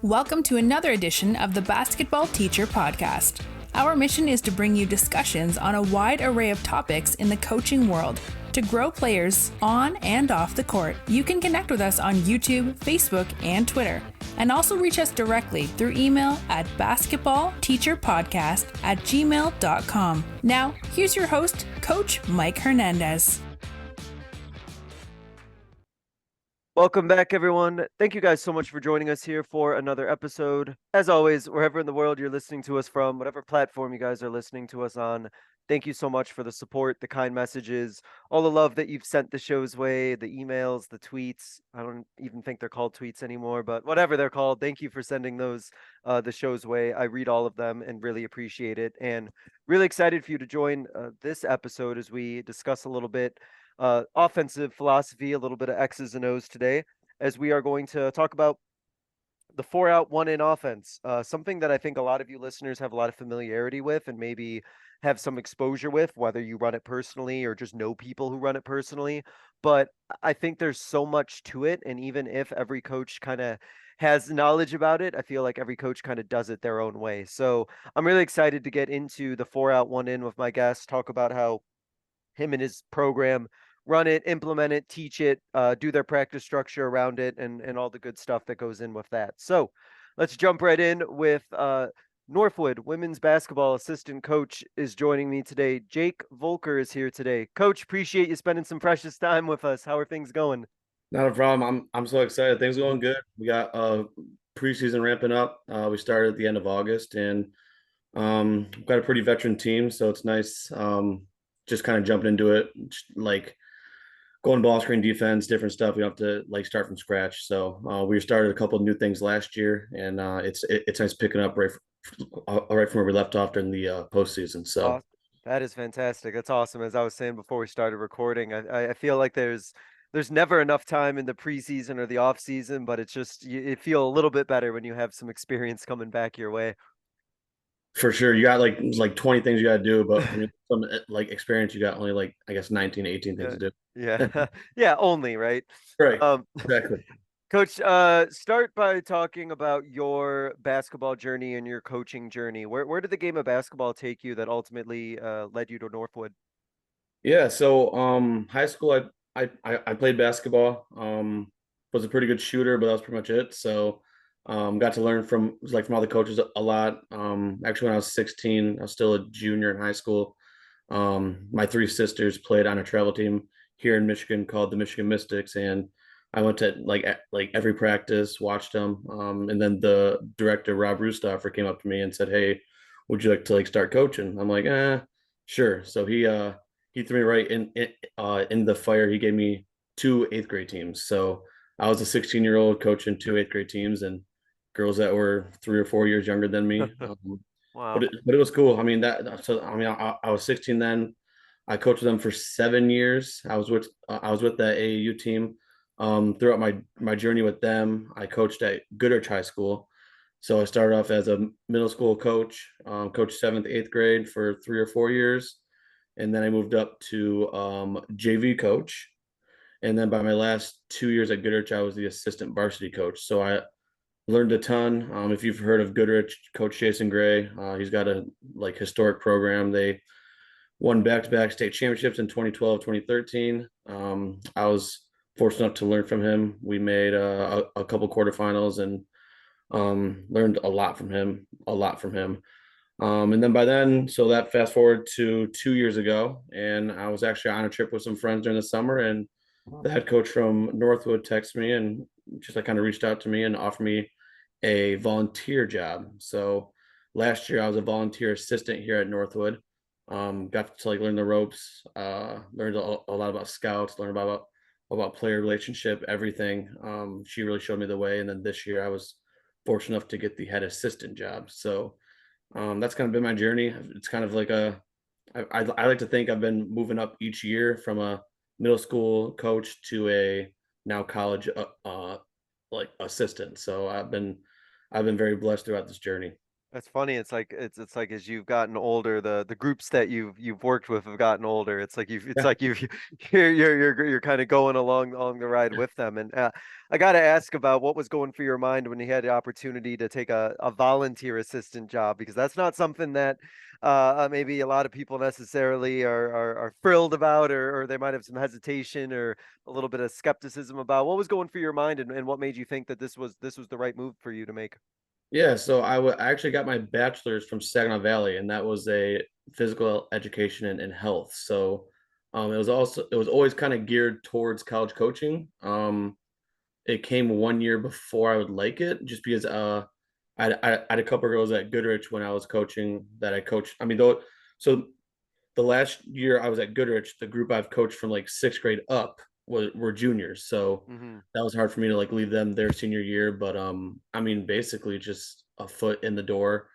Welcome to another edition of the Basketball Teacher Podcast. Our mission is to bring you discussions on a wide array of topics in the coaching world to grow players on and off the court. You can connect with us on YouTube, Facebook, and Twitter, and also reach us directly through email at basketballteacherpodcast@gmail.com. Now, here's your host, Coach Mike Hernandez. Welcome back, everyone. Thank you guys so much for joining us here for another episode. As always, wherever in the world you're listening to us from, whatever platform you guys are listening to us on, thank you so much for the support, the kind messages, all the love that you've sent the show's way, the emails, the tweets. I don't even think they're called tweets anymore, but whatever they're called, thank you for sending those the show's way. I read all of them and really appreciate it. And really excited for you to join this episode as we discuss a little bit offensive philosophy, a little bit of X's and O's today, as we are going to talk about the 4-out, 1-in offense, something that I think a lot of you listeners have a lot of familiarity with and maybe have some exposure with, whether you run it personally or just know people who run it personally. But I think there's so much to it. And even if every coach kind of has knowledge about it, I feel like every coach kind of does it their own way. So I'm really excited to get into the 4-out, 1-in with my guest, talk about how him and his program run it, implement it, teach it, do their practice structure around it, and all the good stuff that goes in with that. So let's jump right in with Northwood women's basketball assistant coach is joining me today. Jake Voelker is here today. Coach, appreciate you spending some precious time with us. How are things going? Not a problem. I'm so excited. Things are going good. We got preseason ramping up. We started at the end of August, and we've got a pretty veteran team, so it's nice just kind of jumping into it, like going ball screen defense, different stuff. We don't have to like start from scratch. So we started a couple of new things last year, and it's nice picking up right from where we left off during the postseason. So Awesome. That is fantastic. That's awesome. As I was saying before we started recording, I feel like there's never enough time in the preseason or the off season, but it's just you feel a little bit better when you have some experience coming back your way. for sure, you got like 20 things you got to do, but when you some like experience, you got only like I guess 19, 18 things to do. Yeah. Yeah, only, right? Right. Exactly. Coach, start by talking about your basketball journey and your coaching journey. Where did the game of basketball take you that ultimately led you to Northwood? Yeah, so high school I played basketball. Was a pretty good shooter, but that was pretty much it. So got to learn from all the coaches a lot. Actually when I was 16, I was still a junior in high school. My three sisters played on a travel team here in Michigan called the Michigan Mystics, and I went to like every practice, watched them. And then the director Rob Rustoffer came up to me and said, "Hey, would you like to like start coaching?" I'm like, sure. So he threw me right in the fire. He gave me two eighth grade teams. So I was a 16-year-old coaching two eighth grade teams and girls that were 3 or 4 years younger than me. Wow. But it was cool. I mean I was 16 then. I coached them for 7 years. I was with the AAU team. Throughout my journey with them, I coached at Goodrich High School. So I started off as a middle school coach, coached 7th, 8th grade for 3 or 4 years, and then I moved up to JV coach. And then by my last 2 years at Goodrich, I was the assistant varsity coach. So I learned a ton. If you've heard of Goodrich, Coach Jason Gray, he's got a like historic program. They won back-to-back state championships in 2012, 2013. I was fortunate enough to learn from him. We made a couple quarterfinals and learned a lot from him. And then by then, so that fast forward to 2 years ago, and I was actually on a trip with some friends during the summer, and the head coach from Northwood texted me and just like kind of reached out to me and offered me a volunteer job. So last year I was a volunteer assistant here at Northwood. Got to like learn the ropes, learned a lot about scouts, learned about player relationship, everything. She really showed me the way. And then this year I was fortunate enough to get the head assistant job. So that's kind of been my journey. It's kind of like I like to think I've been moving up each year from a middle school coach to a now college like assistant. So I've been very blessed throughout this journey. That's funny. It's like as you've gotten older, the groups that you've worked with have gotten older. It's like you've it's Yeah. like you've you're kind of going along the ride with them. And I got to ask about what was going through your mind when you had the opportunity to take a volunteer assistant job, because that's not something that maybe a lot of people necessarily are thrilled about, or they might have some hesitation or a little bit of skepticism about. What was going through your mind, and what made you think that this was the right move for you to make? Yeah, so I actually got my bachelor's from Saginaw Valley, and that was a physical education and health. So it was always kind of geared towards college coaching. It came 1 year before I would like it, just because I had a couple of girls at Goodrich when I was coaching that I coached. I mean, though, so the last year I was at Goodrich, the group I've coached from like sixth grade up were juniors. So Hmm. that was hard for me to like leave them their senior year. But I mean, basically just a foot in the door.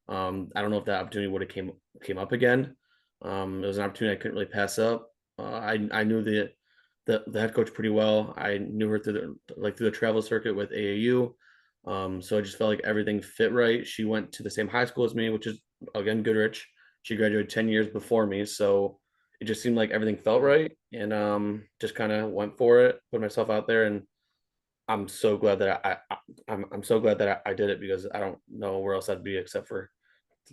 I don't know if that opportunity would have came up again. It was an opportunity I couldn't really pass up. I knew the head coach pretty well. I knew her through the travel circuit with AAU. So I just felt like everything fit right. She went to the same high school as me, which is again Goodrich. She graduated 10 years before me, so it just seemed like everything felt right, and just kind of went for it, put myself out there, and I'm so glad that I'm so glad that I did it, because I don't know where else I'd be except for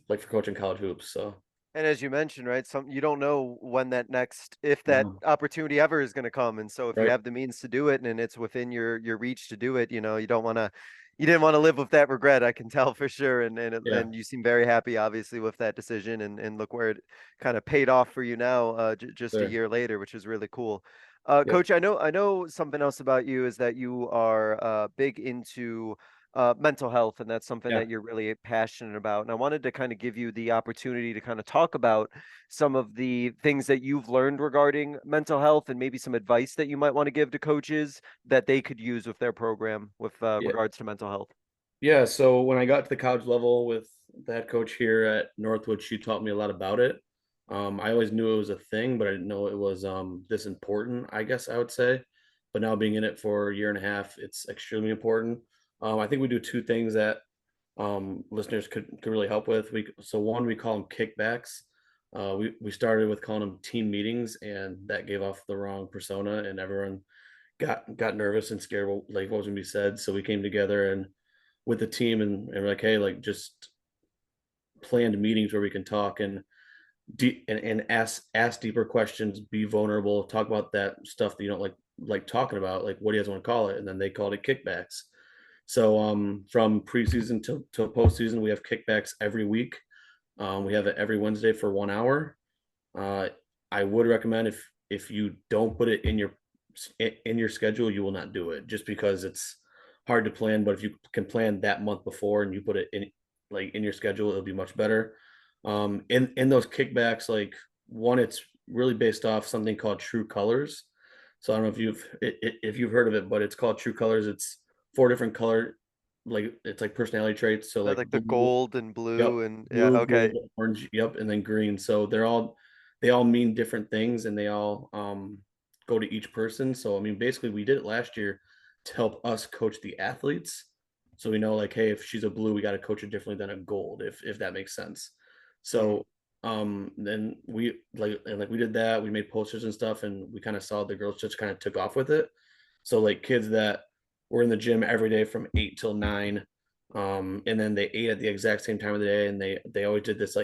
like for coaching college hoops. So And as you mentioned, right, you don't know when if that no, opportunity ever is going to come. And so if you right? have the means to do it and it's within your reach to do it, you didn't want to live with that regret. I can tell for sure. Yeah, And you seem very happy, obviously, with that decision. And look where it kind of paid off for you now, just a there. year later, which is really cool. Yep. Coach, I know something else about you is that you are big into mental health, and that's something Yeah. that you're really passionate about. And I wanted to kind of give you the opportunity to kind of talk about some of the things that you've learned regarding mental health, and maybe some advice that you might want to give to coaches that they could use with their program with Yeah. regards to mental health. Yeah. So when I got to the college level with the head coach here at Northwood, she taught me a lot about it. I always knew it was a thing, but I didn't know it was this important, I guess I would say. But now being in it for a year and a half, it's extremely important. I think we do two things that listeners could really help with. One, we call them kickbacks. We started with calling them team meetings, and that gave off the wrong persona, and everyone got nervous and scared like what was going to be said. So we came together and with the team, and we're like, hey, like just planned meetings where we can talk and ask deeper questions, be vulnerable, talk about that stuff that you don't like talking about, like what do you guys want to call it? And then they called it kickbacks. So from preseason to postseason, we have kickbacks every week. We have it every Wednesday for 1 hour. Uh, I would recommend if you don't put it in your schedule, you will not do it, just because it's hard to plan. But if you can plan that month before and you put it in your schedule, it'll be much better. In those kickbacks, like one, it's really based off something called True Colors. So I don't know if you've heard of it, but it's called True Colors. It's four different color, like it's like personality traits. So That like like the blue, gold and yep, blue and yeah, blue, okay. gold, orange, yep, and then green. So they all mean different things, and they all go to each person. So I mean, basically, we did it last year to help us coach the athletes. So we know, like, hey, if she's a blue, we got to coach her differently than a gold, if that makes sense. Mhm. So then we did that. We made posters and stuff, and we kind of saw the girls just kind of took off with it. So like kids that were in the gym every day from 8 till 9, and then they ate at the exact same time of the day, and they always did this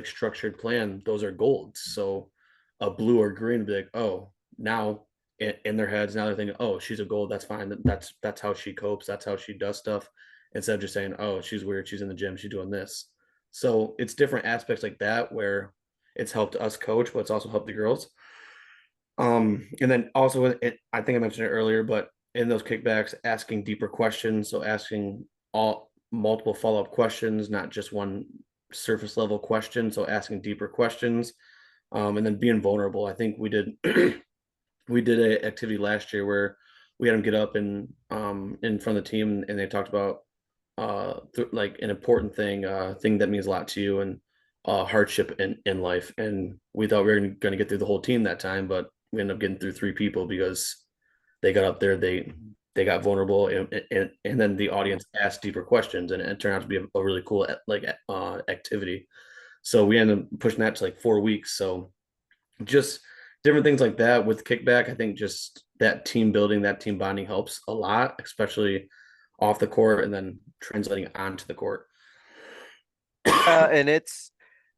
structured plan. Those are golds. So a blue or green would be like, oh, now in their heads, now they're thinking, oh, she's a gold, that's fine, that's how she copes, that's how she does stuff, instead of just saying, oh, she's weird, she's in the gym, she's doing this. So it's different aspects like that where it's helped us coach, but it's also helped the girls. And then also I think I mentioned it earlier, but in those kickbacks, asking deeper questions. So asking all multiple follow-up questions, not just one surface level question. So asking deeper questions, and then being vulnerable. I think we did we did a activity last year where we had them get up and in front of the team, and they talked about like an important thing that means a lot to you, and hardship in life. And we thought we were going to get through the whole team that time, but we ended up getting through three people because they got up there, they got vulnerable, and then the audience asked deeper questions, and it turned out to be a really cool activity. So we ended up pushing that to like 4 weeks. So just different things like that with kickback. I think just that team building, that team bonding helps a lot, especially off the court and then translating onto the court. And it's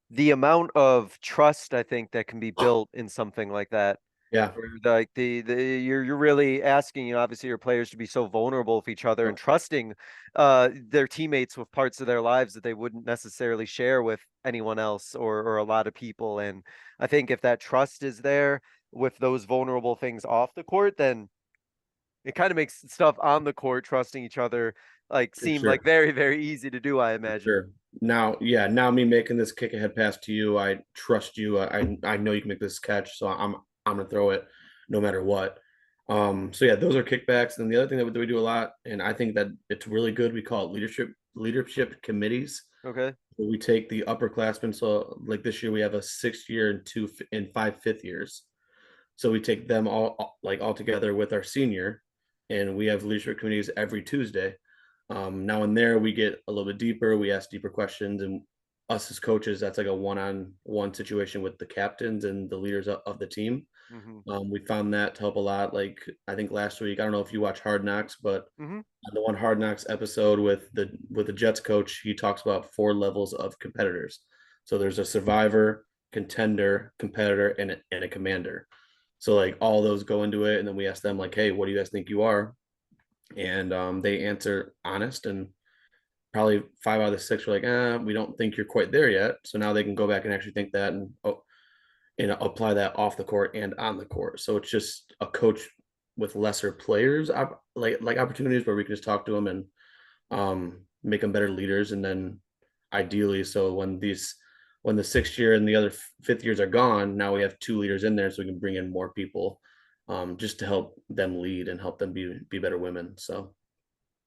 the amount of trust I think that can be built in something like that. Yeah, Where like you're really asking, obviously your players to be so vulnerable with each other and trusting their teammates with parts of their lives that they wouldn't necessarily share with anyone else or a lot of people. And I think if that trust is there with those vulnerable things off the court, then it kind of makes stuff on the court, trusting each other, like for seem like sure. very, very easy to do, I For imagine. sure. Now, yeah, now me making this kick ahead pass to you, I trust you. I know you can make this catch, so I'm gonna throw it no matter what. So yeah, those are kickbacks. And the other thing that we do a lot, and I think that it's really good, we call it leadership committees. Okay. We take the upperclassmen. So like this year, we have a 6th year and 5 5th years. So we take them all together with our senior, and we have leadership committees every Tuesday. Now in there, we get a little bit deeper. We ask deeper questions, and us as coaches, that's like a one-on-one situation with the captains and the leaders of the team. Mm-hmm. We found that to help a lot. Like I think last week, I don't know if you watch Hard Knocks, but Mm-hmm. on the one Hard Knocks episode with the Jets coach, he talks about 4 levels of competitors. So there's a survivor, contender, competitor, and a commander. So like all those go into it, and then we ask them like, "Hey, what do you guys think you are?" And they answer honest, and probably 5 out of the 6 were like, we don't think you're quite there yet. So now they can go back and actually think that and apply that off the court and on the court. So it's just a coach with lesser players, like opportunities where we can just talk to them and make them better leaders. And then ideally, so when the 6th year and the other 5th years are gone, now we have 2 leaders in there, so we can bring in more people, just to help them lead and help them be better women. So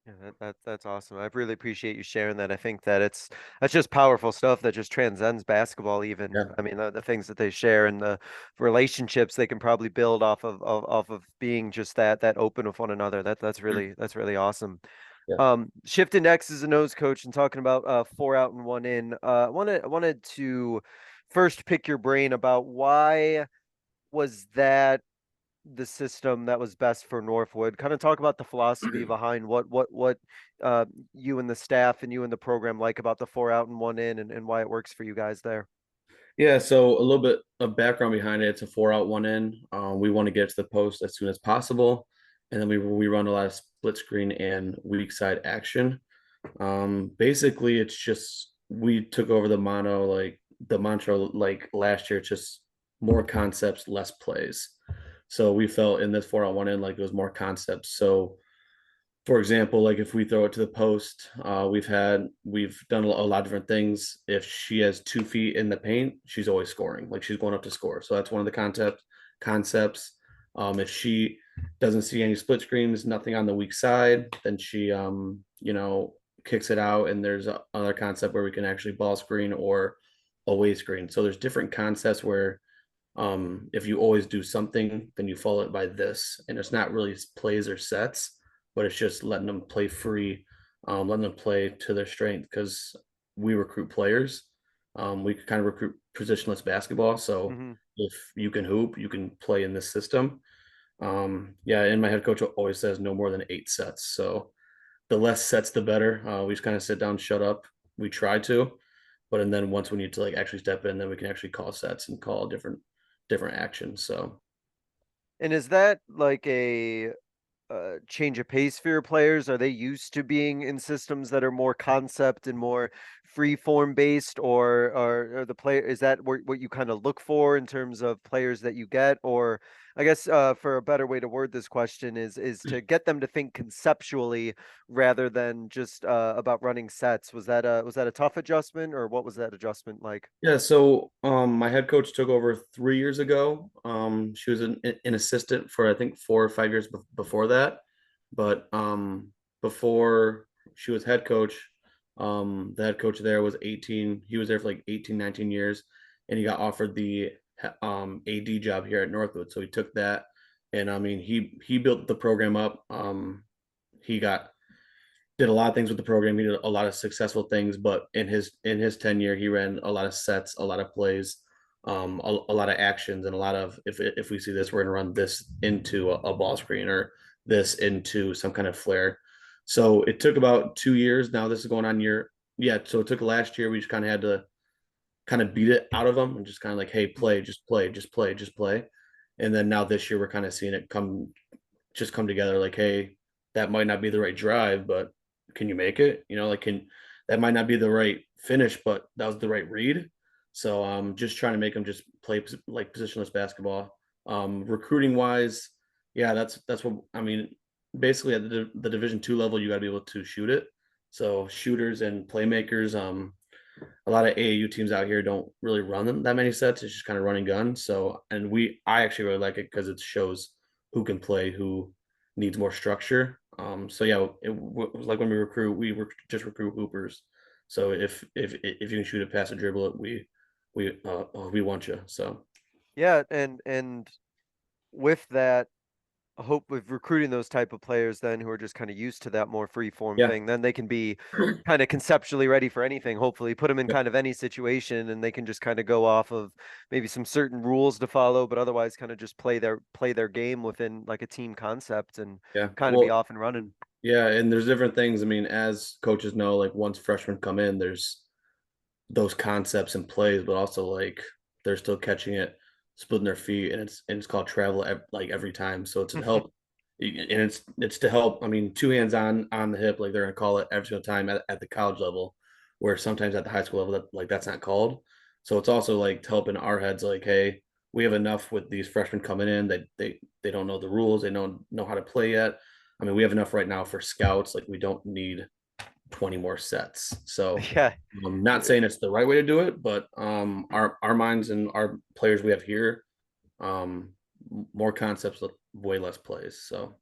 Yeah, that's awesome. I really appreciate you sharing that. I think that that's just powerful stuff that just transcends basketball even. yeah, I mean, the things that they share and the relationships they can probably build off of being just that open with one another. That's really awesome. yeah. Shifting to X's and O's, coach, and talking about 4 out and 1 in. Wanted to first pick your brain about why was that the system that was best for Northwood. Kind of talk about the philosophy behind what you and the staff and you and the program like about the 4 out and 1 in and why it works for you guys there. Yeah, so a little bit of background behind it. It's a 4 out 1 in. We want to get to the post as soon as possible, and then we run a lot of split screen and weak side action. Basically, it's just we took over the mantra like last year. It's just more concepts, less plays. So we felt in this 4 out 1 in like it was more concepts. So for example, like if we throw it to the post, we've done a lot of different things. If she has 2 feet in the paint, she's always scoring. Like she's going up to score. So that's one of the concepts. If she doesn't see any split screens, nothing on the weak side, then she kicks it out. And there's another concept where we can actually ball screen or away screen. So there's different concepts where if you always do something, then you follow it by this, and it's not really plays or sets, but it's just letting them play free, letting them play to their strength, because we recruit players. We kind of recruit positionless basketball. So Mm-hmm. if you can hoop, you can play in this system. Yeah, and my head coach always says no more than 8 sets. So the less sets, the better. We just kind of sit down, shut up. We try to, but and then once we need to like actually step in, then we can actually call sets and call different actions. So And is that like a change of pace for your players? Are they used to being in systems that are more concept and more free form based, or are the player is that what you kind of look for in terms of players that you get? Or I guess for a better way to word this question is to get them to think conceptually rather than just about running sets. Was that a tough adjustment, or what was that adjustment like? yeah, so my head coach took over 3 years ago. She was an assistant for I think 4 or 5 years before that, but before she was head coach, the head coach there was 18. He was there for like 18, 19 years, and he got offered the AD job here at Northwood. So he took that, and I mean he built the program up. he did a lot of things with the program. He did a lot of successful things, but in his tenure, he ran a lot of sets, a lot of plays, a lot of actions, and a lot of if we see this, we're going to run this into a ball screen or this into some kind of flare. So it took about 2 years. Now this is going on year. Yeah. So it took last year. We just kind of had to kind of beat it out of them and just kind of like, hey, play, just play, just play, just play. And then now this year we're kind of seeing it come together like, hey, that might not be the right drive, but can you make it? Like that might not be the right finish, but that was the right read. So just trying to make them just play like positionless basketball. Recruiting wise, yeah, that's what I mean. Basically at the Division II level, you got to be able to shoot it. So shooters and playmakers, a lot of AAU teams out here don't really run them that many sets. It's just kind of running gun. So, and I actually really like it because it shows who can play, who needs more structure. So yeah, it was like when we just recruit hoopers. So if you can shoot it, pass a dribble it, we want you. So Yeah, and with that, I hope with recruiting those type of players then who are just kind of used to that more free form yeah, thing, then they can be kind of conceptually ready for anything. Hopefully, put them in kind of any situation, and they can just kind of go off of maybe some certain rules to follow, but otherwise kind of just play their game within like a team concept and yeah. kind of be Well, off and running. yeah, and there's different things. I mean, as coaches know, like once freshmen come in, there's those concepts and plays, but also like they're still catching it, splitting their feet, and it's called travel like every time. So it's to help, and it's to help. I mean, two hands on the hip, like they're gonna call it every single time at the college level, where sometimes at the high school level that's not called. So it's also like to help in our heads, like, hey, we have enough with these freshmen coming in that they don't know the rules, they don't know how to play yet. I mean, we have enough right now for scouts. Like we don't need 20 more sets. So Yeah. I'm not saying it's the right way to do it, but our minds and our players we have here, um, more concepts, way less plays. So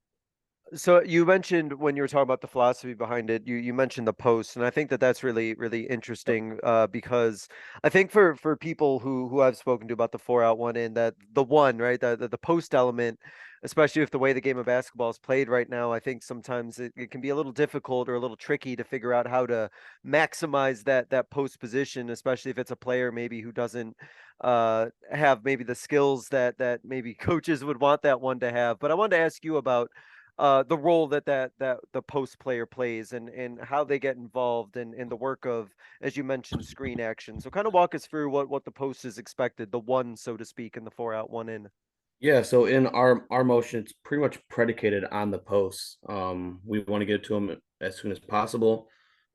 So you mentioned when you were talking about the philosophy behind it, you mentioned the post, and I think that that's really interesting because I think for people who I've spoken to about the 4 out 1 in, that the one, right, the post element, especially with the way the game of basketball is played right now, I think sometimes it can be a little difficult or a little tricky to figure out how to maximize that post position, especially if it's a player maybe who doesn't have maybe the skills that maybe coaches would want that one to have. But I wanted to ask you about the role that the post player plays and how they get involved in the work of, as you mentioned, screen action. So kind of walk us through what the post is expected, the one, so to speak, in the 4 out 1 in. yeah, so in our motion, it's pretty much predicated on the posts. We want to get to them as soon as possible.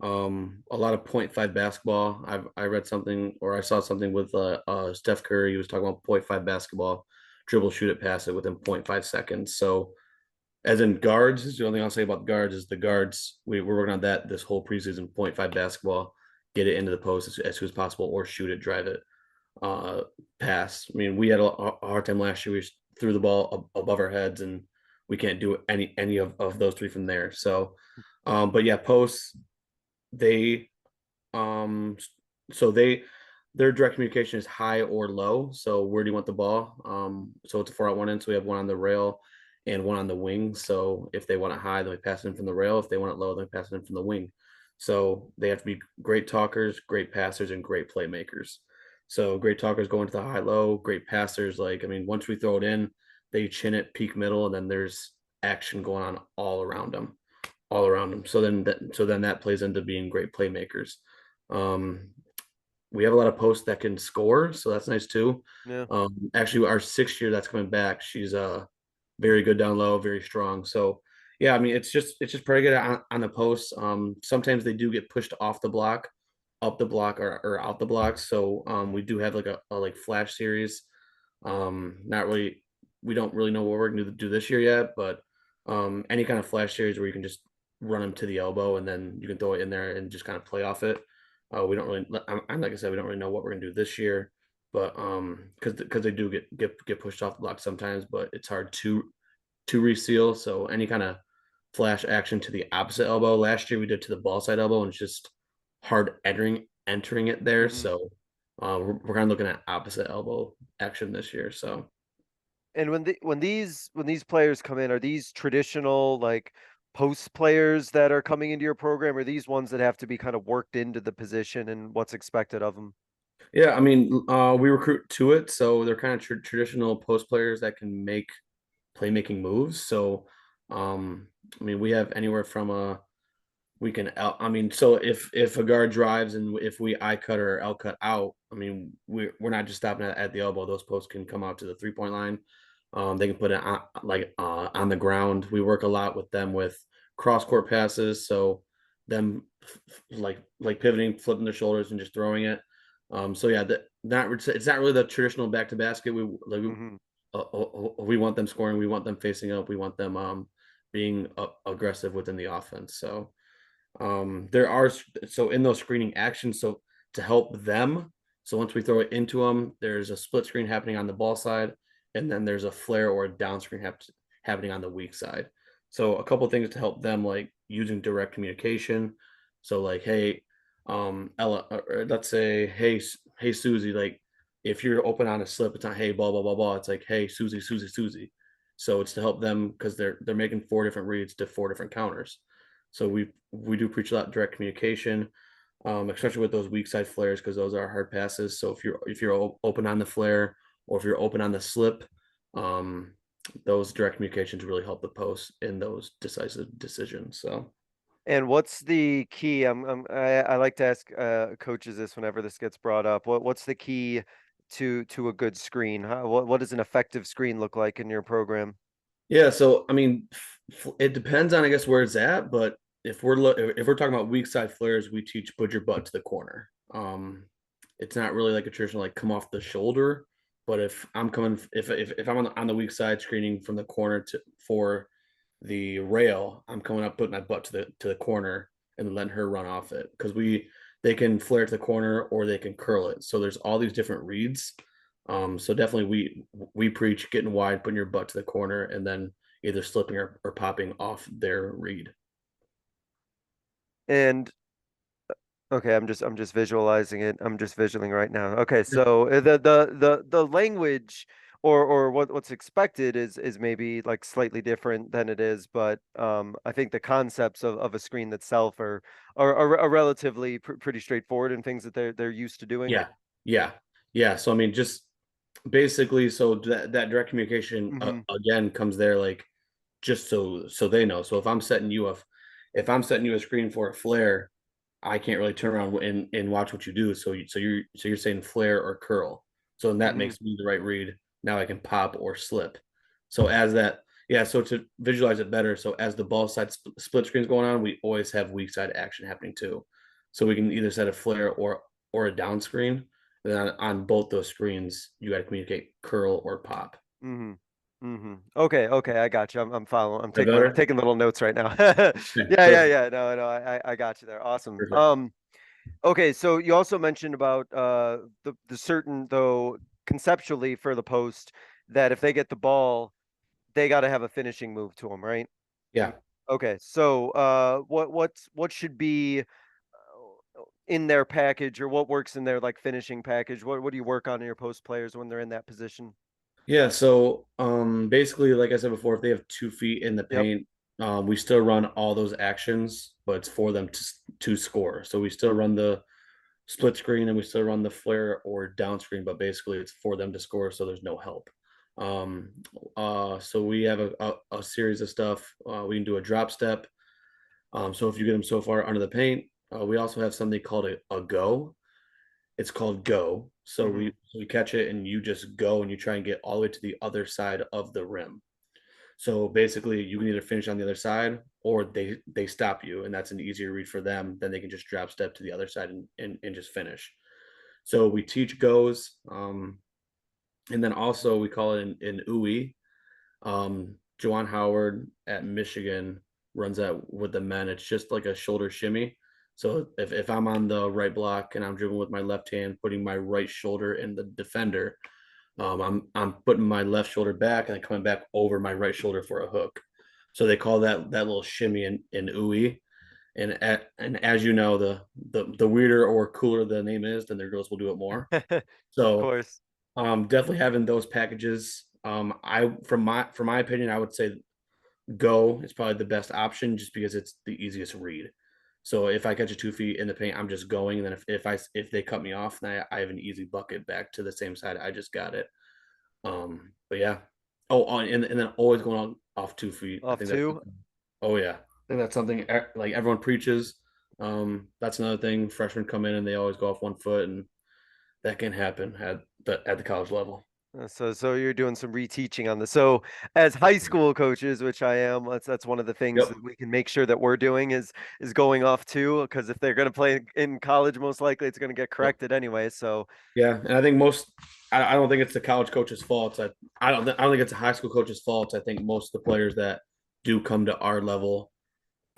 A lot of point five basketball. I read something or I saw something with Steph Curry. He was talking about point five basketball, dribble, shoot it, pass it within 0.5 seconds. So as in guards, is the only thing I'll say about guards is the guards. We're working on that this whole preseason. 0.5 basketball, get it into the post as soon as possible, or shoot it, drive it, uh, pass. I mean, we had a hard time last year. We threw the ball above our heads, and we can't do any of those three from there. So, but yeah, posts they um so their direct communication is high or low. So where do you want the ball? So it's a 4 out 1 in. So we have one on the rail and one on the wing. So if they want it high, then we pass it in from the rail. If they want it low, then we pass it in from the wing. So they have to be great talkers, great passers, and great playmakers. So great talkers go into the high low, great passers. Like, I mean, once we throw it in, they chin it, peak middle, and then there's action going on all around them, all around them. So then that plays into being great playmakers. Um, we have a lot of posts that can score, so that's nice too. Yeah. Actually, our 6th year that's coming back, she's very good down low, very strong. So yeah, I mean it's just predicated on the posts. Sometimes they do get pushed off the block, up the block, or out the block. So we do have like a like flash series. Not really, we don't really know what we're gonna do this year yet, but any kind of flash series where you can just run them to the elbow and then you can throw it in there and just kind of play off it. We don't really, I'm like I said, we don't really know what we're gonna do this year, but because they do get pushed off the block sometimes, but it's hard to reseal. So any kind of flash action to the opposite elbow. Last year we did to the ball side elbow, and it's just hard entering it there. Hmm. So we're kind of looking at opposite elbow action this year. So And when these players come in, are these traditional like post players that are coming into your program, or these ones that have to be kind of worked into the position and what's expected of them? Yeah, I mean, we recruit to it, so they're kind of traditional post players that can make playmaking moves. So, I mean, we have anywhere from a we can out. I mean, so if a guard drives and if we I cut or L cut out, I mean, we're not just stopping at the elbow. Those posts can come out to the 3 point line. They can put it on, on the ground. We work a lot with them with cross court passes. So them like pivoting, flipping their shoulders, and just throwing it. So yeah, it's not really the traditional back to basket. Hmm. We want them scoring. We want them facing up. We want them being aggressive within the offense. So there are so in those screening actions, so to help them. So once we throw it into them, there's a split screen happening on the ball side, and then there's a flare or a down screen happening on the weak side. So a couple of things to help them, like using direct communication. So like, hey, Ella, or let's say, hey, Susie, like if you're open on a slip, it's not hey, blah blah blah blah. It's like hey, Susie, Susie, Susie. So it's to help them because they're making 4 different reads to 4 different counters. So we do preach a lot of direct communication, especially with those weak side flares because those are hard passes. So if you're open on the flare or if you're open on the slip, um, those direct communications really help the post in those decisive decisions. So And what's the key? I like to ask coaches this whenever this gets brought up. What's the key to a good screen? What does an effective screen look like in your program? yeah, so I mean, it depends on I guess where it's at, but if we're talking about weak side flares, we teach put your butt to the corner. It's not really like a traditional like come off the shoulder, but if I'm coming if I'm on the weak side screening from the corner to for the rail, I'm coming up putting my butt to the corner and letting her run off it because they can flare to the corner or they can curl it. So there's all these different reads. So definitely we preach getting wide, putting your butt to the corner, and then either slipping or popping off their read. And okay, I'm just visualizing it. I'm just visualing right now. Okay, so the language or what's expected is maybe like slightly different than it is, but I think the concepts of a screen itself are relatively pretty straightforward and things that they're used to doing. Yeah, yeah, yeah. So I mean, just basically, so that direct communication Hmm. again comes there, like just so they know. So if I'm setting you a screen for a flare, I can't really turn around and watch what you do. So you're saying flare or curl. So then that Hmm. makes me the right read. Now I can pop or slip. So as that, yeah. So to visualize it better, so as the ball side split screen is going on, we always have weak side action happening too. So we can either set a flare or a down screen. And then on both those screens, you got to communicate curl or pop. Hmm. Hmm. Okay, okay, I got you. I'm following. I'm Is that taking better? taking little notes right now. Yeah, Yeah, yeah, perfect. yeah. No, no, I got you there. Awesome. Perfect. Okay, so you also mentioned about the certain though conceptually for the post that if they get the ball, they got to have a finishing move to them, right? Yeah. Okay, so what should be in their package or what works in their like finishing package? What do you work on in your post players when they're in that position? Yeah, so basically, like I said before, if they have 2 feet in the Yep. paint, we still run all those actions, but it's for them to score. So we still run the split screen and we still run the flare or down screen, but basically it's for them to score, so there's no help. Um, so we have a series of stuff. We can do a drop step. So if you get them so far under the paint, we also have something called a go. It's called go. So Hmm. we catch it and you just go and you try and get all the way to the other side of the rim. So basically you can either finish on the other side or they stop you and that's an easier read for them. Then they can just drop step to the other side and just finish. So we teach goes. And then also we call it an UI. Jawan Howard at Michigan runs that with the men. It's just like a shoulder shimmy. So if I'm on the right block and I'm dribbling with my left hand, putting my right shoulder in the defender, I'm putting my left shoulder back and then coming back over my right shoulder for a hook. So they call that little shimmy in UI. And as you know, the weirder or cooler the name is, then their girls will do it more. Of So course. definitely having those packages. I from my opinion, I would say go is probably the best option just because it's the easiest read. So if I catch a 2 feet in the paint, I'm just going. And then if they cut me off, then I have an easy bucket back to the same side I just got it. But yeah. And then always going on off 2 feet. I Off think that's two. oh yeah. I think that's something like everyone preaches. That's another thing. Freshmen come in and they always go off 1 foot, and that can happen at the college level. So you're doing some reteaching on this. So as high school coaches, which I am, that's one of the things Yep. that we can make sure that we're doing is going off too, because if they're going to play in college, most likely it's going to get Yep. corrected anyway. So Yeah, and I think I don't think it's the college coach's fault. I don't think it's a high school coach's fault. I think most of the players that do come to our level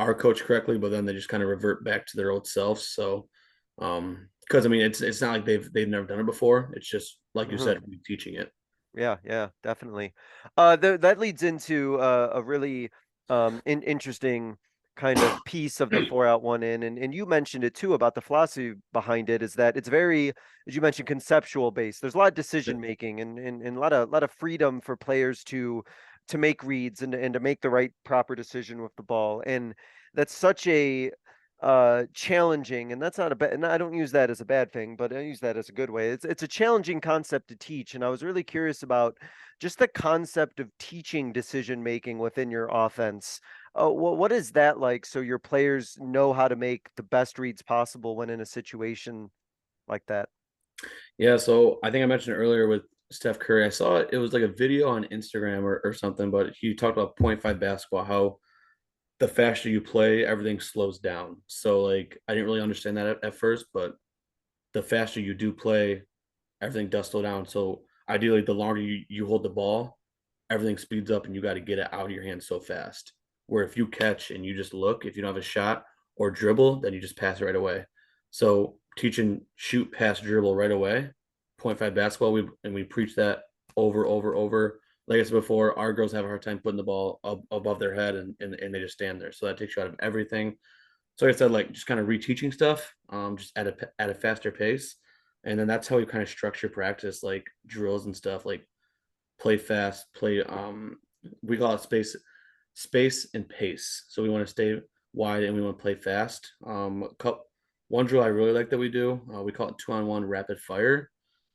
are coached correctly, but then they just kind of revert back to their old selves. So, because I mean, it's not like they've never done it before. It's just like you mhm. said, teaching it. Yeah, definitely. That leads into a really interesting kind of piece of the 4 out 1 in, and you mentioned it too about the philosophy behind it is that it's very, as you mentioned, conceptual based. There's a lot of decision making and a lot of freedom for players to make reads and to make the right proper decision with the ball, and that's such a challenging, and that's not a bad, and I don't use that as a bad thing, but I use that as a good way. It's a challenging concept to teach, and I was really curious about just the concept of teaching decision making within your offense. What is that like so your players know how to make the best reads possible when in a situation like that? Yeah, so I think I mentioned earlier with Steph Curry. I saw it was like a video on Instagram or something, but he talked about point five basketball, how the faster you play, everything slows down. So like I didn't really understand that at first, but the faster you do play, everything does slow down. So ideally, the longer you hold the ball, everything speeds up and you got to get it out of your hands so fast. Where if you catch and you just look, if you don't have a shot or dribble, then you just pass it right away. So teaching shoot, pass, dribble right away, point five basketball, we preach that over. Like I said before, our girls have a hard time putting the ball above their head and they just stand there. So that takes you out of everything. So like I said, like just kind of reteaching stuff, just at a faster pace, and then that's how we kind of structure practice, like drills and stuff, like play fast, play. We call it space and pace. So we want to stay wide and we want to play fast. One drill I really like that we do, we call it 2-on-1 rapid fire.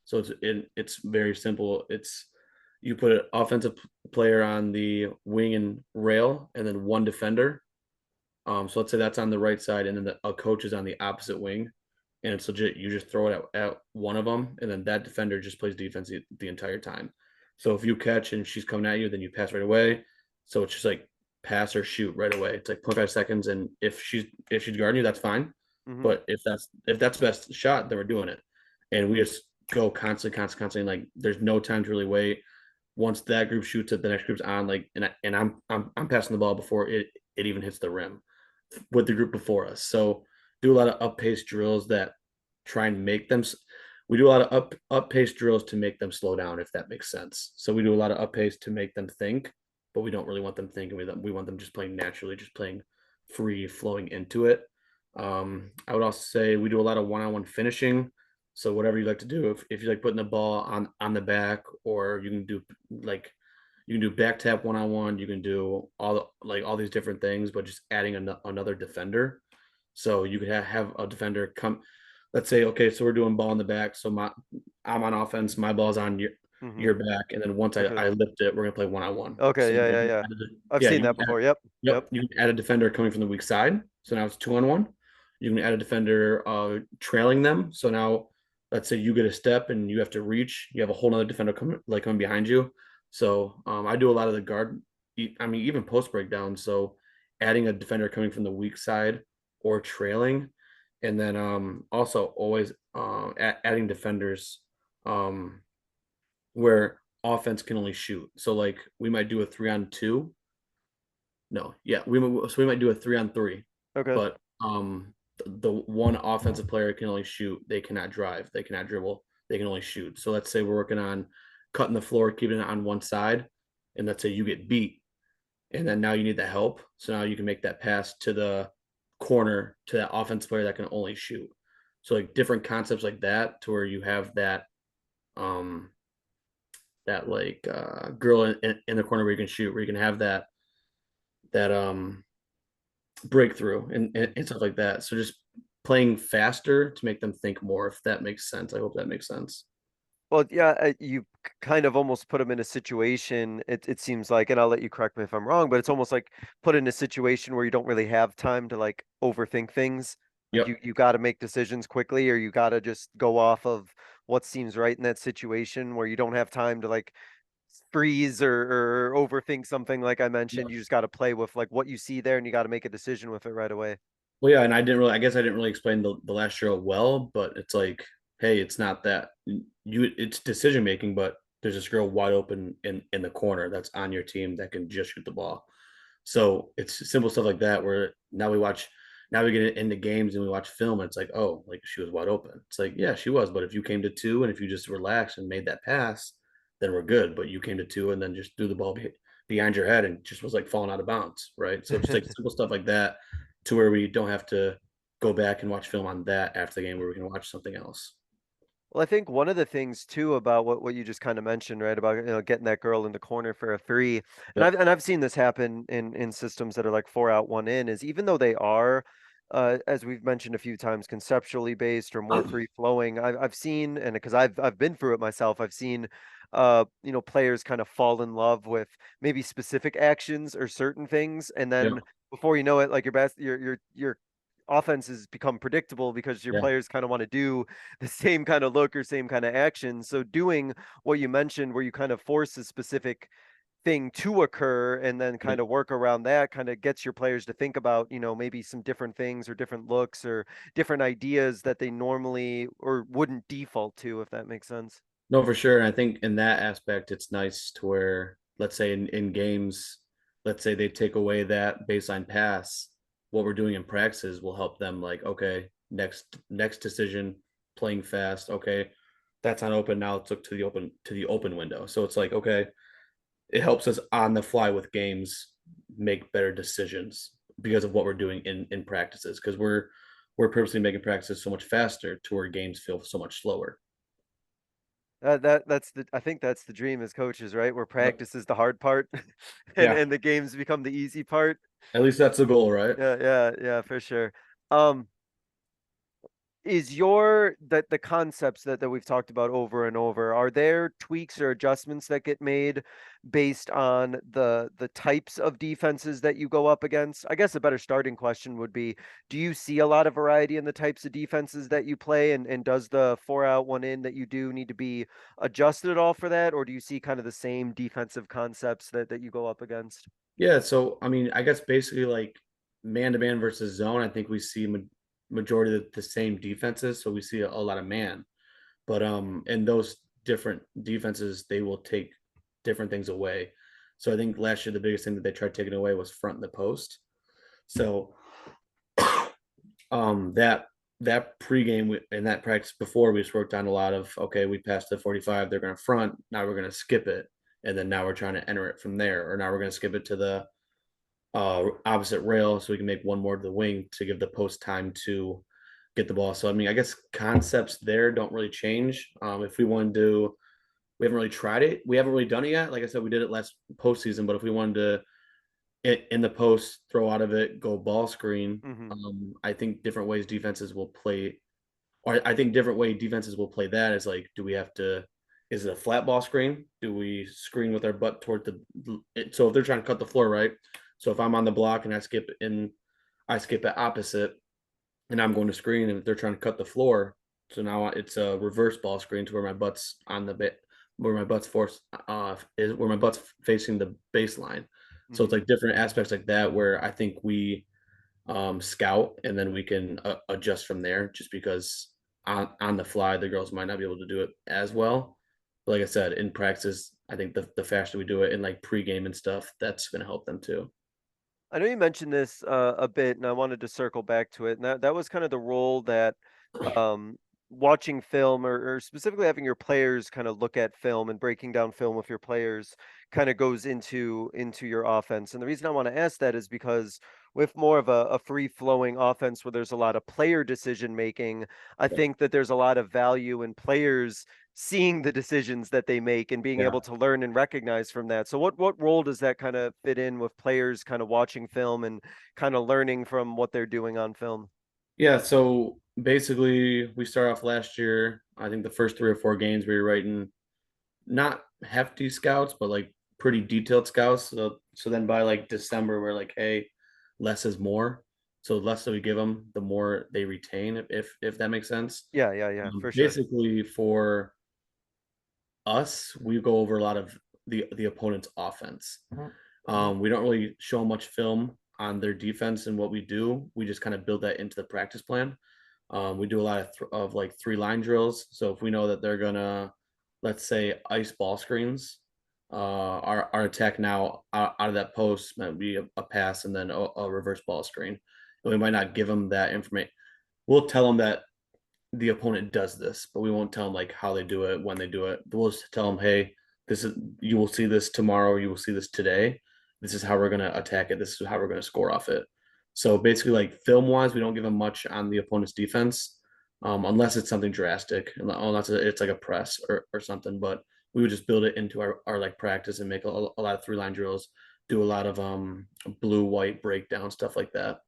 So it's very simple. It's you put an offensive player on the wing and rail, and then one defender, so let's say that's on the right side, and then a coach is on the opposite wing, and it's legit. You just throw it at one of them, and then that defender just plays defense the entire time. So if you catch and she's coming at you, then you pass right away. So it's just like pass or shoot right away. It's like 0.5 seconds, and if she's guarding you, that's fine. Hmm. But if that's the best shot, then we're doing it, and we just go constantly. Like there's no time to really wait. Once that group shoots it, the next group's on. Like and I'm passing the ball before it even hits the rim with the group before us. So do a lot of up pace drills that try and make them. We do a lot of up pace drills to make them slow down, if that makes sense. So we do a lot of up pace to make them think, but we don't really want them thinking. We want them just playing naturally, just playing free flowing into it. I would also say we do a lot of one-on-one finishing. So whatever you like to do, if you like putting the ball on the back, or you can do like you can do back tap one on one. You can do all these different things, but just adding another defender. So you could have a defender come. Let's say, okay, so we're doing ball in the back. So I'm on offense. My ball's on Hmm. your back, and then once I, Okay. I lift it, we're gonna play one on one. Okay. So Yeah. I've seen you that can add, before. Yep. yep, Yep. you can add a defender coming from the weak side. So now it's 2-on-1. You can add a defender trailing them. So now let's say you get a step and you have to reach. You have a whole nother defender coming behind you. So I do a lot of the guard. I mean, even post breakdown. So adding a defender coming from the weak side or trailing, and then also always adding defenders um, where offense can only shoot. So like we might do a 3-on-2. No, yeah, we might do a 3-on-3, Okay. but the one offensive player can only shoot. They cannot drive. They cannot dribble. They can only shoot. So let's say we're working on cutting the floor, keeping it on one side, and let's say you get beat, and then now you need the help. So now you can make that pass to the corner to that offensive player that can only shoot. So like different concepts like that, to where you have um that like girl in the corner where you can shoot, where you can have that breakthrough and stuff like that. So just playing faster to make them think more, if that makes sense. I hope that makes sense. Well, yeah, you kind of almost put them in a situation, it seems like, and I'll let you correct me if I'm wrong, but it's almost like put in a situation where you don't really have time to like overthink things. Like Yep. you got to make decisions quickly, or you got to just go off of what seems right in that situation where you don't have time to like freeze or overthink something like I mentioned. You just got to play with like what you see there and you got to make a decision with it right away. Well, yeah, and I guess I didn't really explain the last show well, but it's like, hey, it's not that it's decision making, but there's this girl wide open in the corner that's on your team that can just shoot the ball. So it's simple stuff like that where now we get into games and we watch film and it's like, oh, like she was wide open. It's like, yeah, she was, but if you came to two and if you just relaxed and made that pass, then we're good. But you came to two and then just threw the ball behind your head and just was like falling out of bounds, right? So just like simple stuff like that to where we don't have to go back and watch film on that after the game where we can watch something else. Well, I think one of the things too about what you just kind of mentioned, right, about getting that girl in the corner for a three, and Yep. I've seen this happen in systems that are like 4 out, 1 in, is even though they are, as we've mentioned a few times, conceptually based or more free flowing, I've seen, and because I've been through it myself, I've seen, players kind of fall in love with maybe specific actions or certain things, and Yep. then before you know it, like your offenses become predictable because your Yeah. players kind of want to do the same kind of look or same kind of action. So doing what you mentioned, where you kind of force a specific thing to occur and then kind Yep. of work around that, kind of gets your players to think about, maybe some different things or different looks or different ideas that they normally or wouldn't default to, if that makes sense. No, for sure. And I think in that aspect, it's nice to where, let's say in games, let's say they take away that baseline pass, what we're doing in practices will help them like, okay, next decision, playing fast. Okay, that's not open. Now let's look to the open window. So it's like, okay, it helps us on the fly with games make better decisions because of what we're doing in practices, because we're purposely making practices so much faster to where games feel so much slower. That's the I think that's the dream as coaches, right? Where Yep. practice is the hard part and Yeah. and the games become the easy part. At least that's the goal, right? Yeah, yeah, yeah, for sure. Um, is your that the concepts that we've talked about over and over, are there tweaks or adjustments that get made based on the types of defenses that you go up against? I guess a better starting question would be, do you see a lot of variety in the types of defenses that you play, and does the 4 out, 1 in that you do need to be adjusted at all for that, or do you see kind of the same defensive concepts that you go up against? Yeah, so I mean, I guess basically like man to man versus zone, I think we see majority of the same defenses. So we see a lot of man, but in those different defenses, they will take different things away. So I think last year the biggest thing that they tried taking away was front in the post. So that pregame in that practice before we just worked on a lot of, okay, we passed the 45, they're going to front, now we're going to skip it, and then now we're trying to enter it from there, or now we're going to skip it to the opposite rail so we can make one more to the wing to give the post time to get the ball. So I mean, I guess concepts there don't really change. If we want to do, we haven't really tried it. We haven't really done it yet. Like I said, we did it last postseason, but if we wanted to in the post, throw out of it, go ball screen, Hmm. I think different ways defenses will play, or I think different way defenses will play that is like, do we have to? Is it a flat ball screen? Do we screen with our butt toward so if they're trying to cut the floor, right? So if I'm on the block and I skip it opposite, and I'm going to screen, and if they're trying to cut the floor, so now it's a reverse ball screen to where my butt's on the bit, where my butt's forced is where my butt's facing the baseline. So it's Hmm. like different aspects like that where I think we scout and then we can adjust from there. Just because on the fly the girls might not be able to do it as well. But like I said, in practice, I think the faster we do it in like pregame and stuff, that's going to help them too. I know you mentioned this a bit, and I wanted to circle back to it. And that was kind of the role that um, watching film or specifically having your players kind of look at film and breaking down film with your players kind of goes into your offense. And the reason I want to ask that is because with more of a free flowing offense where there's a lot of player decision making, I Yeah. think that there's a lot of value in players seeing the decisions that they make and being Yeah. able to learn and recognize from that. So what role does that kind of fit in with players kind of watching film and kind of learning from what they're doing on film? Yeah. So basically, we started off last year. I think the first 3 or 4 games we were writing not hefty scouts, but like pretty detailed scouts. So then by like December, we're like, hey, less is more. So the less that we give them, the more they retain, if that makes sense. Yeah, yeah, yeah, for sure. Basically, for us, we go over a lot of the opponent's offense. We don't really show much film on their defense and what we do. We just kind of build that into the practice plan. We do a lot of like 3 line drills. So if we know that they're gonna, let's say, ice ball screens, our attack now out of that post might be a pass and then a reverse ball screen. And we might not give them that information. We'll tell them that the opponent does this, but we won't tell them like how they do it, when they do it. We'll just tell them, hey, this is you will see this tomorrow, you will see this today. This is how we're gonna attack it. This is how we're gonna score off it. So basically, like film wise, we don't give them much on the opponent's defense, unless it's something drastic, unless it's like a press or something. But we would just build it into our like practice and make a lot of 3 line drills, do a lot of blue white breakdown stuff like that.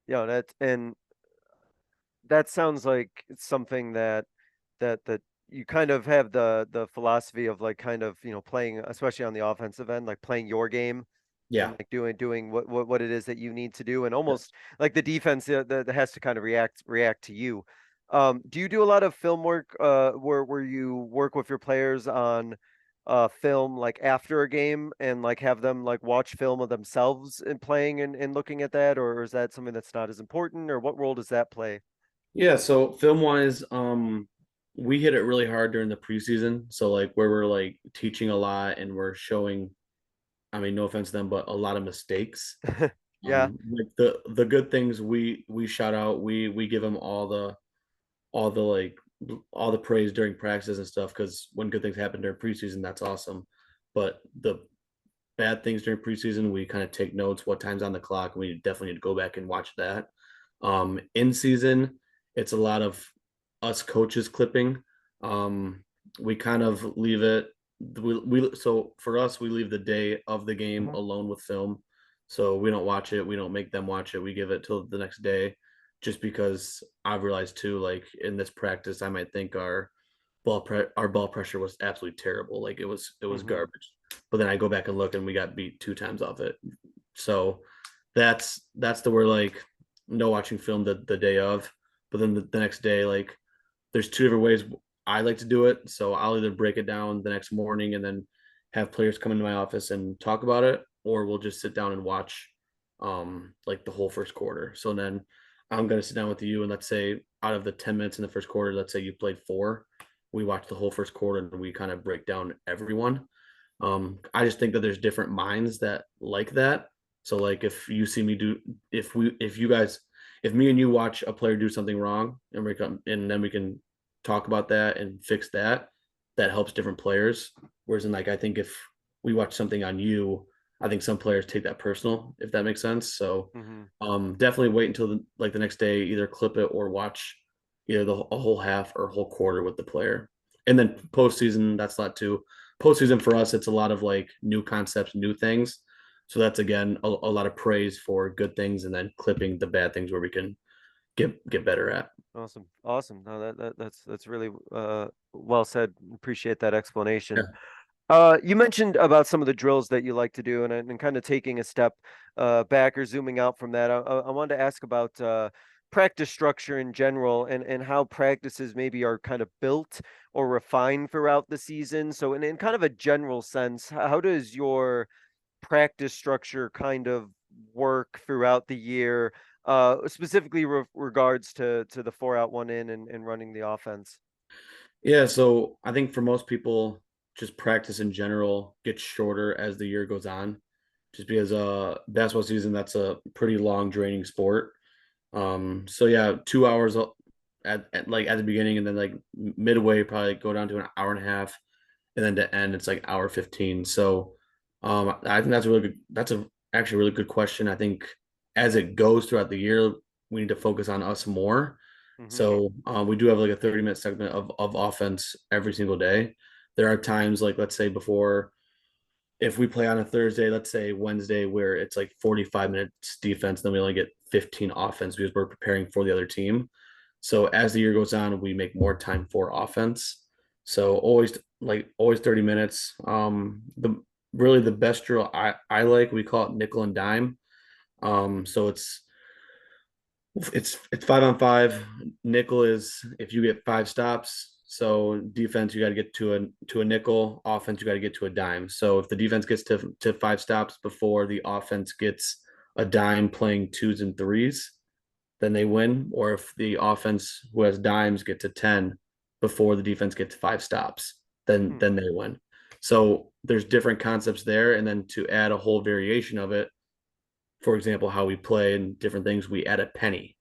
Yeah, and that sounds like it's something that you kind of have the philosophy of like kind of, playing, especially on the offensive end, like playing your game and Yeah. like doing what it is that you need to do, and almost like the defense that has to kind of react to you. Do you do a lot of film work where you work with your players on film like after a game and like have them like watch film of themselves and playing and looking at that, or is that something that's not as important, or what role does that play? Yeah, so film wise, we hit it really hard during the preseason. So like where we're like teaching a lot and we're showing, I mean, no offense to them, but a lot of mistakes. Yeah. Like the good things we shout out, we give them all the like all the praise during practices and stuff because when good things happen during preseason, that's awesome. But the bad things during preseason, we kind of take notes, what time's on the clock, and we definitely need to go back and watch that. In season, it's a lot of us coaches clipping. Um, we kind of leave it. We so for us, we leave the day of the game alone with film. So we don't watch it. We don't make them watch it. We give it till the next day, just because I've realized too, like in this practice, I might think our ball pressure was absolutely terrible. Like it was Hmm. garbage. But then I go back and look and we got beat 2 times off it. So that's the word like no watching film the day of. But then the next day, like there's 2 different ways I like to do it. So I'll either break it down the next morning and then have players come into my office and talk about it, or we'll just sit down and watch like the whole first quarter. So then I'm gonna sit down with you and let's say out of the 10 minutes in the first quarter, let's say you played 4, we watch the whole first quarter and we kind of break down everyone. I just think that there's different minds that like that. So like if you see me do if you guys if me and you watch a player do something wrong and we come and then we can talk about that and fix that, that helps different players. Whereas in like I think if we watch something on you, I think some players take that personal, if that makes sense. So Hmm. definitely wait until the next day, either clip it or watch either a whole half or whole quarter with the player. And then postseason, that's a lot too. Postseason for us, it's a lot of like new concepts, new things. So that's again a lot of praise for good things, and then clipping the bad things where we can get better at. Awesome. Awesome. No, that's really well said. Appreciate that explanation. Yeah. You mentioned about some of the drills that you like to do, and kind of taking a step back or zooming out from that. I wanted to ask about practice structure in general, and how practices maybe are kind of built or refined throughout the season. So, in kind of a general sense, how does your practice structure kind of work throughout the year, specifically regards to the 4 out 1 in and running the offense? Yeah, so I think for most people, just practice in general gets shorter as the year goes on, just because basketball season that's a pretty long draining sport. So yeah, 2 hours at the beginning, and then like midway probably go down to an hour and a half, and then to end it's like hour 15. So I think that's a really good. That's a actually a really good question. I think as it goes throughout the year, we need to focus on us more. Mm-hmm. So we do have like a 30-minute segment of offense every single day. There are times like let's say before if we play on a Thursday, let's say Wednesday, where it's like 45 minutes defense, then we only get 15 offense because we're preparing for the other team. So as the year goes on, we make more time for offense. So always 30 minutes. The really the best drill I like, we call it nickel and dime. So it's 5-on-5. Nickel is if you get 5 stops. So defense, you got to get to a nickel. Offense, you got to get to a dime. So if the defense gets to 5 stops before the offense gets a dime playing twos and threes, then they win. Or if the offense who has dimes get to 10 before the defense gets 5 stops, then Hmm. then they win. So there's different concepts there, and then to add a whole variation of it, for example, how we play and different things, we add a penny.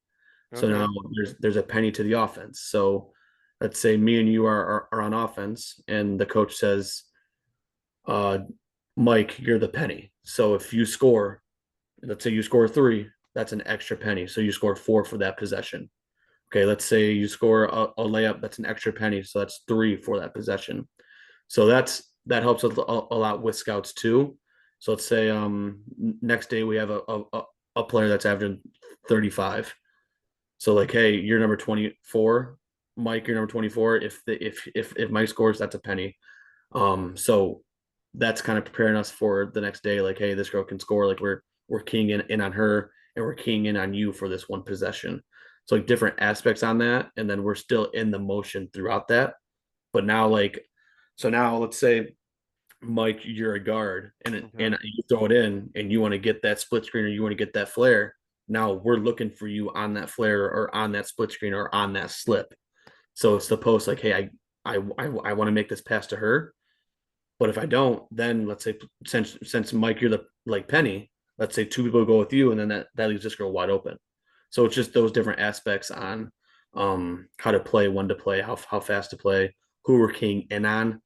So now Okay. there's a penny to the offense. So let's say me and you are on offense, and the coach says, uh, Mike, you're the penny. So if you score, let's say you score 3, that's an extra penny. So you score 4 for that possession. Okay, let's say you score a layup, that's an extra penny. So that's 3 for that possession. So that helps a lot with scouts too. So let's say next day we have a player that's averaging 35. So like, hey, you're number 24, Mike, you're number 24. If Mike scores, that's a penny. So that's kind of preparing us for the next day. Like, hey, this girl can score. Like we're keying in on her, and we're keying in on you for this one possession. So like different aspects on that, and then we're still in the motion throughout that. But now so now let's say Mike, you're a guard, Okay. and you throw it in, and you want to get that split screen or you want to get that flare. Now we're looking for you on that flare or on that split screen or on that slip. So it's the post like, hey, I want to make this pass to her, but if I don't, then let's say since Mike, you're the like penny. Let's say 2 people go with you, and then that leaves this girl wide open. So it's just those different aspects on how to play, when to play, how fast to play, who we're keying in on.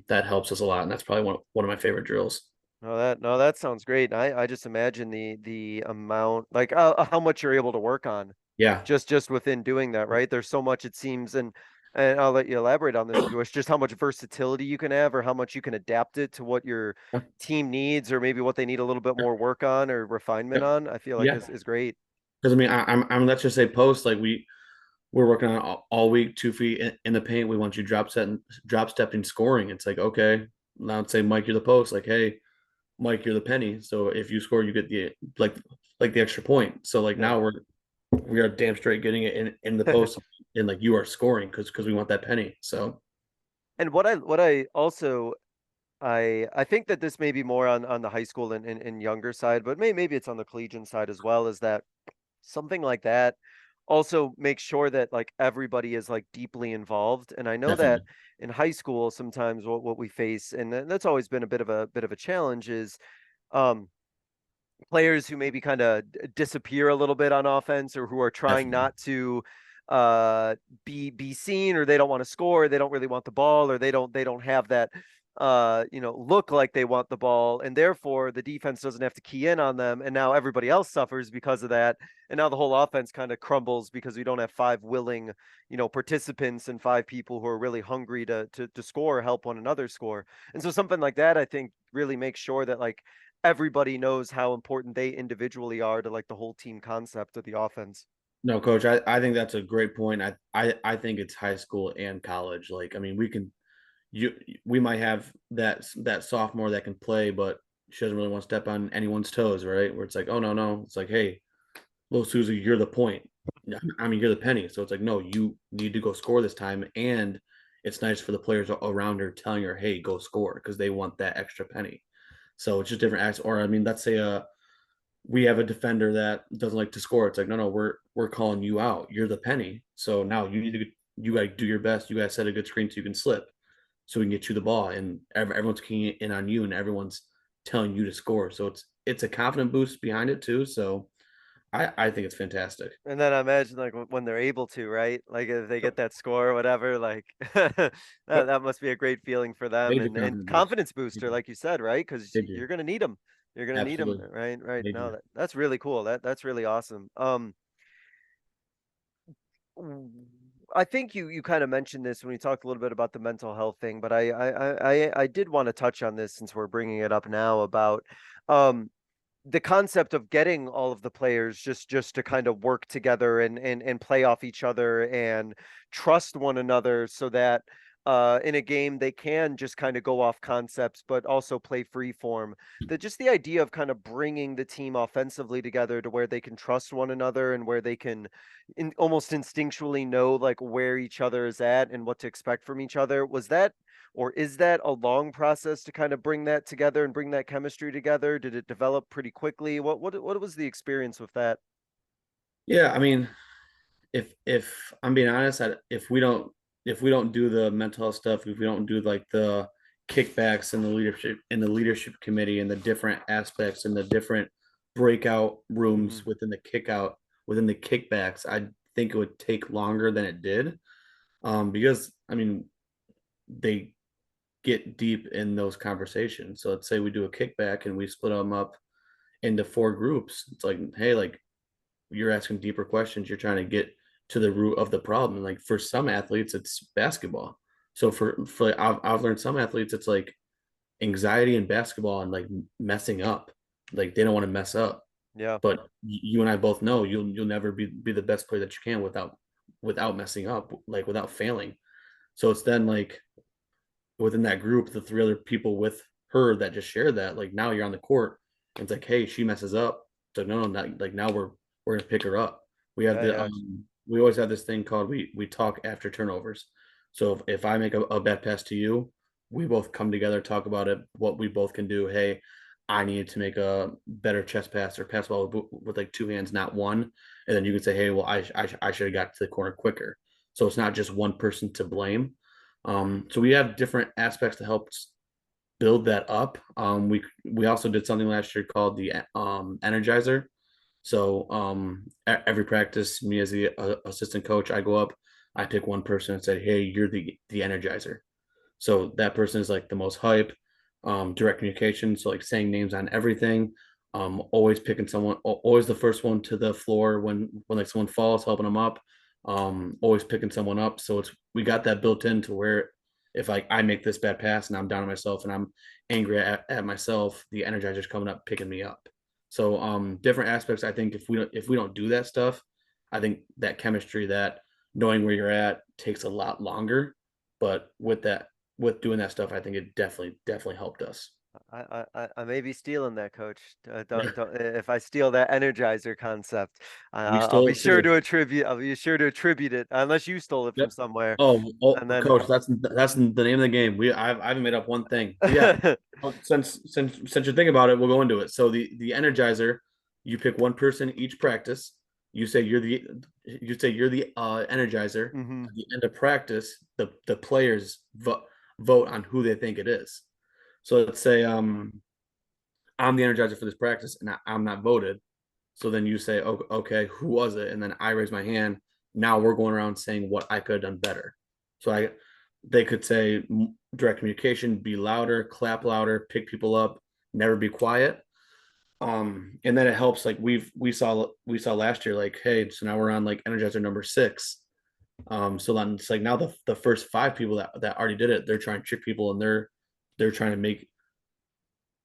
That helps us a lot, and that's probably one of my favorite drills. No, that sounds great. I just imagine the amount, like how much you're able to work on, Yeah, just within doing that, right? There's so much it seems, and I'll let you elaborate on this if you wish. Just how much versatility you can have, or how much you can adapt it to what your team needs, or maybe what they need a little bit more work on or refinement on. I feel like yeah. is great. Because I mean, I'm let's just say post like we're working on it all week, 2 feet in the paint. We want you drop stepping, scoring. It's like okay, now let's say Mike, you're the post. Like hey, Mike, you're the penny. So if you score, you get like the extra point. So like Yeah. now we are damn straight getting it in the post, and like you are scoring because we want that penny. So And what I also I think that this may be more on the high school and younger side, but maybe it's on the collegiate side as well, is that something like that also makes sure that like everybody is like deeply involved. And I know that definitely, in high school sometimes what we face, and that's always been a bit of a challenge, is um players who maybe kind of disappear a little bit on offense, or who are trying definitely. not to uh be seen, or they don't want to score, or they don't really want the ball, or they don't have that look like they want the ball, and therefore the defense doesn't have to key in on them, and now everybody else suffers because of that, and now the whole offense kind of crumbles because we don't have five willing participants and five people who are really hungry to score, help one another score. And so something like that, I think, really makes sure that like everybody knows how important they individually are to like the whole team concept of the offense. No, coach, I think that's a great point. I think it's high school and college. Like, I mean, you we might have that sophomore that can play, but she doesn't really want to step on anyone's toes, right? Where it's like, oh no. It's like, hey, little Susie, you're the point. Yeah, I mean, you're the penny. So it's like, no, you need to go score this time. And it's nice for the players around her telling her, hey, go score because they want that extra penny. So it's just different acts. Or I mean, let's say we have a defender that doesn't like to score. It's like, no, we're calling you out. You're the penny. So now you got to do your best. You got to set a good screen so you can slip, so we can get you the ball. And everyone's keying in on you, and everyone's telling you to score. So it's a confident boost behind it too. So I think it's fantastic. And then I imagine like when they're able to, right? Like if they get that score or whatever, like that Yep. that must be a great feeling for them, Major and confidence boost. confidence booster, like you said, right? Because Major. you're gonna need them. You're gonna need them, Absolutely. right? Right. No, Major. that's really cool. That's really awesome. w- I think you kind of mentioned this when you talked a little bit about the mental health thing, but I did want to touch on this since we're bringing it up now about um the concept of getting all of the players just to kind of work together and play off each other and trust one another so that in a game they can just kind of go off concepts but also play free form. That just the idea of kind of bringing the team offensively together to where they can trust one another and where they can almost instinctually know like where each other is at and what to expect from each other. Was that or is that a long process to kind of bring that together and bring that chemistry together? Did it develop pretty quickly? What was the experience with that? Yeah, I mean, if I'm being honest, if we don't do the mental health stuff, if we don't do like the kickbacks and the leadership committee and the different aspects and the different breakout Hmm. rooms within the kickbacks, I think it would take longer than it did. Because I mean they get deep in those conversations. So let's say we do a kickback and we split them up into four groups. It's like, hey, like you're asking deeper questions. You're trying to get to the root of the problem. And like for some athletes, it's basketball. So for like, I've learned some athletes, it's like anxiety in basketball and like messing up. Like they don't want to mess up. Yeah. But you and I both know you'll never be the best player that you can without messing up, like without failing. So it's then like within that group, the three other people with her that just shared that, like now you're on the court. And it's like, hey, she messes up. So no, not like now we're gonna pick her up. We have Yeah, the yeah. we always have this thing called we talk after turnovers. So if I make a bad pass to you, we both come together, talk about it, what we both can do. Hey, I needed to make a better chest pass or pass ball with like two hands, not one. And then you can say, hey, well, I should have got to the corner quicker. So it's not just one person to blame. So we have different aspects to help build that up. We also did something last year called the Energizer. So every practice, me as the assistant coach, I go up, I pick one person and say, "Hey, you're the Energizer." So that person is like the most hype, direct communication. So like saying names on everything, always picking someone, always the first one to the floor when like someone falls, helping them up, always picking someone up. So it's we got that built in to where if like I make this bad pass and I'm down on myself and I'm angry at myself, the energizer's coming up picking me up. So different aspects. I think if we don't do that stuff, I think that chemistry, that knowing where you're at takes a lot longer. But with doing that stuff, I think it definitely helped us. I may be stealing that, coach. Don't, if I steal that energizer concept, We I'll stole be it sure too. to attribute. I'll be sure to attribute it, unless you stole it from Yep. somewhere. Oh, And then, coach, that's the name of the game. I haven't made up one thing, but yeah. Since you're thinking about it, we'll go into it. So the Energizer, you pick one person each practice. You say you're the Energizer. hmm. At the end of practice, the players vote on who they think it is. So let's say I'm the Energizer for this practice, and I'm not voted. So then you say, oh, okay, who was it? And then I raise my hand. Now we're going around saying what I could have done better. So they could say direct communication, be louder, clap louder, pick people up, never be quiet. And then it helps. Like we saw last year, like, hey, so now we're on like Energizer number 6. So then it's like now the first 5 people that already did it, they're trying to trick people and they're trying to make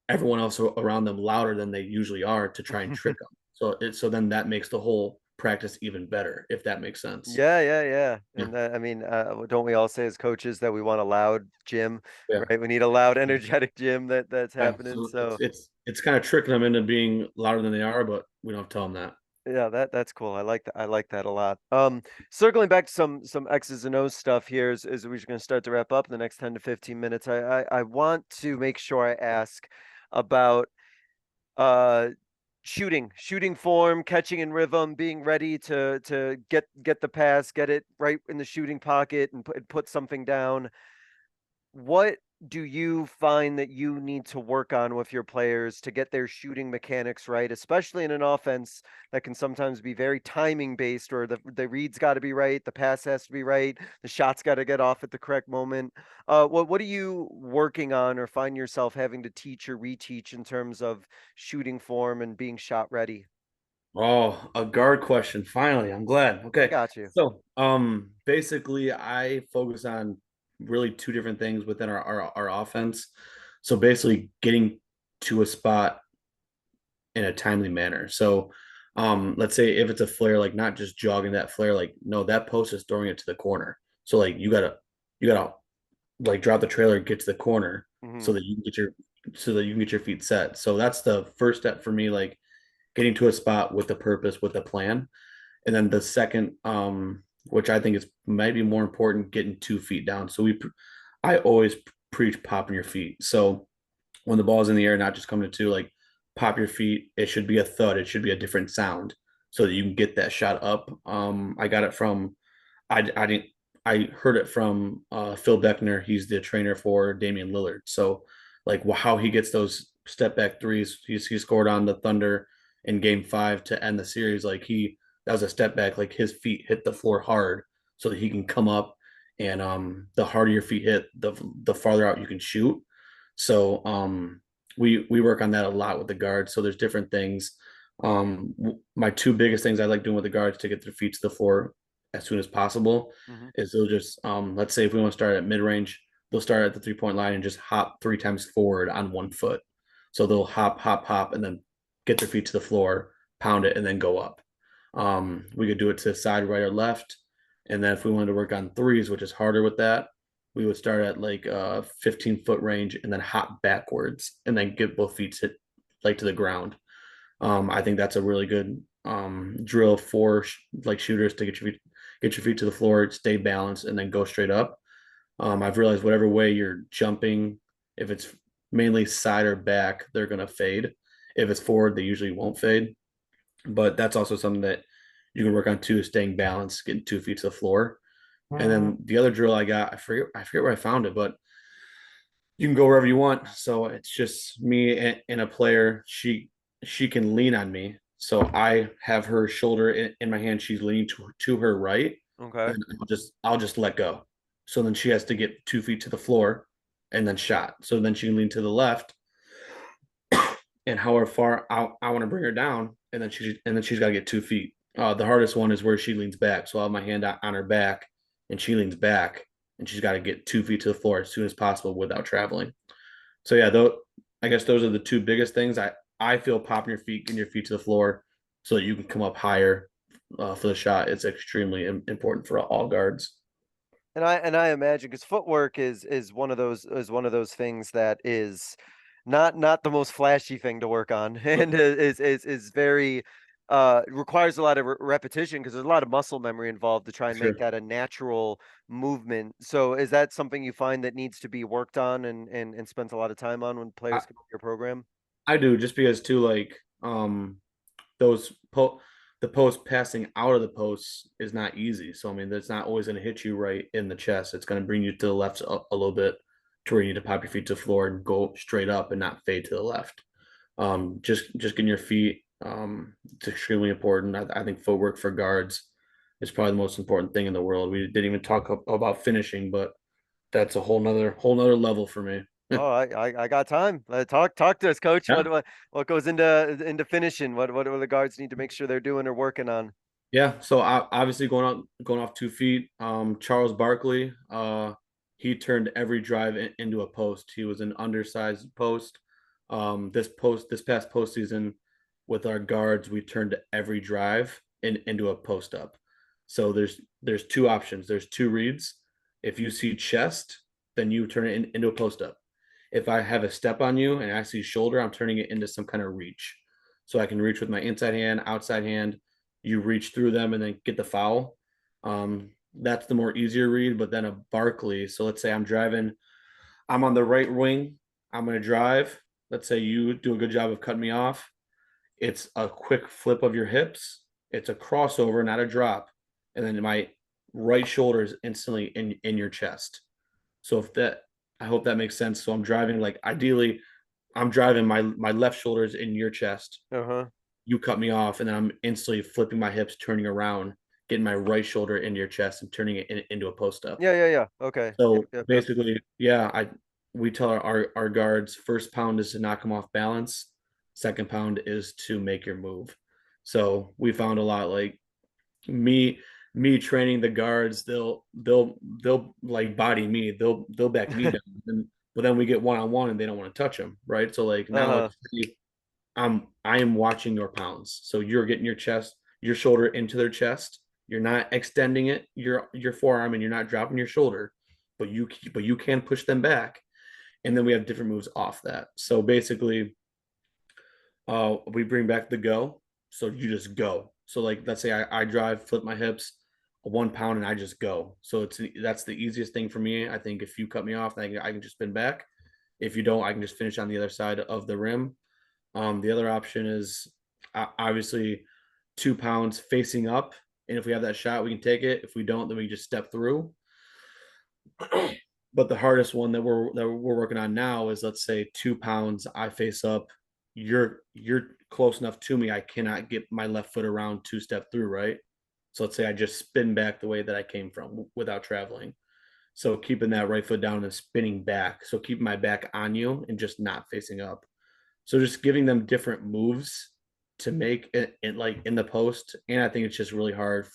everyone else around them louder than they usually are to try and trick them. So then that makes the whole practice even better, if that makes sense. Yeah, yeah, yeah. Yeah, And I mean, don't we all say as coaches that we want a loud gym, yeah, right? We need a loud, energetic gym that's yeah. happening. So So it's kind of tricking them into being louder than they are, but we don't tell them that. yeah, that's cool. I like that. I like that a lot. Circling back to some X's and O's stuff here as we're going to start to wrap up in the next 10 to 15 minutes. I want to make sure I ask about uh shooting form, catching in rhythm, being ready to get the pass, get it right in the shooting pocket and put something down. What do you find that you need to work on with your players to get their shooting mechanics right, especially in an offense that can sometimes be very timing based, or the read's got to be right, the pass has to be right, the shot's got to get off at the correct moment. What are you working on or find yourself having to teach or reteach in terms of shooting form and being shot ready? Oh, a guard question. Finally, I'm glad. I Okay. got you. So, basically I focus on really two different things within our offense. So basically getting to a spot in a timely manner. So, let's say if it's a flare, like not just jogging that flare, like no, that post is throwing it to the corner. So like you gotta like drop the trailer, get to the corner Hmm. so that you can get your so that you can get your feet set. So that's the first step for me, like getting to a spot with a purpose, with a plan. And then the second, which I think is might be more important, getting 2 feet down. I always preach popping your feet. So when the ball's in the air, not just coming to two, like pop your feet. It should be a thud. It should be a different sound so that you can get that shot up. I got it from I didn't I heard it from Phil Beckner. He's the trainer for Damian Lillard. So like how he gets those step back threes. He scored on the Thunder in Game 5 to end the series. Like that was a step back. Like his feet hit the floor hard so that he can come up. And the harder your feet hit, the farther out you can shoot. So we work on that a lot with the guards. So there's different things. My two biggest things I like doing with the guards to get their feet to the floor as soon as possible Hmm. is they'll just let's say if we want to start at mid range, they'll start at the 3 point line and just hop 3 times forward on 1 foot. So they'll hop, hop, hop, and then get their feet to the floor, pound it, and then go up. We could do it to side, right, or left. And then if we wanted to work on threes, which is harder with that, we would start at like 15-foot range and then hop backwards and then get both feet hit like to the ground. I think that's a really good drill for like shooters to get your feet to the floor, stay balanced, and then go straight up. I've realized whatever way you're jumping, if it's mainly side or back, they're gonna fade. If it's forward, they usually won't fade. But that's also something that you can work on too, is staying balanced, getting 2 feet to the floor. And then the other drill I got, I forget where I found it, but you can go wherever you want. So it's just me and a player. She can lean on me. So I have her shoulder in my hand. She's leaning to her right. Okay. And I'll just let go. So then she has to get 2 feet to the floor and then shot. So then she can lean to the left and however far I want to bring her down, and then she's got to get 2 feet. The hardest one is where she leans back. So I have my hand on her back, and she leans back, and she's got to get 2 feet to the floor as soon as possible without traveling. So yeah, though I guess those are the two biggest things. I feel popping your feet, getting your feet to the floor, so that you can come up higher for the shot. It's extremely important for all guards. And I imagine because footwork is one of those things that is not the most flashy thing to work on, and is very requires a lot of repetition because there's a lot of muscle memory involved to try For and make sure. that a natural movement. So is that something you find that needs to be worked on and spent a lot of time on when I, players come to your program? I do just because too, like those the post passing out of the post is not easy. So I mean, that's not always going to hit you right in the chest. It's going to bring you to the left a little bit to where you need to pop your feet to the floor and go straight up and not fade to the left. Just getting your feet, it's extremely important. I think footwork for guards is probably the most important thing in the world. We didn't even talk about finishing, but that's a whole nother level for me. Oh, I got time. Talk to us, coach. Yeah. What goes into finishing? What do the guards need to make sure they're doing or working on? Yeah, so obviously going off 2 feet. Charles Barkley, he turned every drive into a post. He was an undersized post. This past postseason, with our guards, we turned every drive into a post up. So there's two options. There's two reads. If you see chest, then you turn it into a post up. If I have a step on you and I see shoulder, I'm turning it into some kind of reach. So I can reach with my inside hand, outside hand, you reach through them and then get the foul. That's the more easier read, but then a Barkley. So let's say I'm driving, I'm on the right wing, I'm going to drive. Let's say you do a good job of cutting me off. It's a quick flip of your hips, it's a crossover, not a drop. And then my right shoulder is instantly in your chest. So if I hope that makes sense. So I'm driving, like, ideally, I'm driving, my left shoulder is in your chest. Uh-huh. You cut me off, and then I'm instantly flipping my hips, turning around, getting my right shoulder into your chest and turning it into a post up. Yeah, yeah, yeah. Okay. Yep, So yep, yep. basically, yeah, we tell our guards, first pound is to knock them off balance, second pound is to make your move. So we found a lot, like, me me training the guards, they'll like body me, they'll back me down, and but then we get one on one and they don't want to touch them, right? So like now Uh-huh. it's, I am watching your pounds. So you're getting your shoulder into their chest. You're not extending it, your forearm, and you're not dropping your shoulder, but you can push them back. And then we have different moves off that. So basically, we bring back the go. So you just go. So like let's say I drive, flip my hips, 1 pound, and I just go. So that's the easiest thing for me. I think if you cut me off, I can just spin back. If you don't, I can just finish on the other side of the rim. The other option is obviously 2 pounds facing up. And if we have that shot, we can take it. If we don't, then we just step through. But the hardest one that we're working on now is, let's say, 2 pounds, I face up, you're close enough to me, I cannot get my left foot around two step through, right? So let's say I just spin back the way that I came from without traveling. So keeping that right foot down and spinning back. So keeping my back on you and just not facing up. So just giving them different moves to make it like in the post. And I think it's just really hard.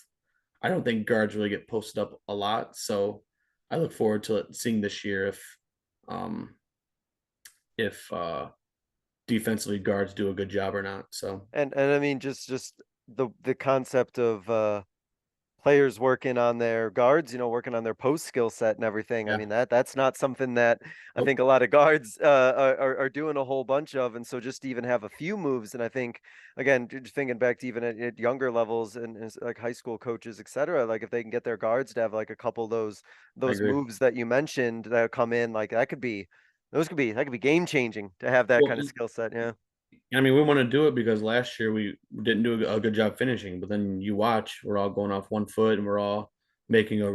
I don't think guards really get posted up a lot. So I look forward to seeing this year um if defensively guards do a good job or not. So And I mean just the concept of players working on their guards, working on their post skill set and everything. I yeah. mean, that's not something that I Nope. think a lot of guards are doing a whole bunch of. And so just to even have a few moves, and I think again, just thinking back to even at younger levels and as, like high school coaches, et cetera, like if they can get their guards to have like a couple of I those agree. moves that you mentioned that come in, like that could be game changing to have that Well, kind of skill set. Yeah. I mean, we want to do it because last year we didn't do a good job finishing. But then you watch, we're all going off 1 foot and we're all making a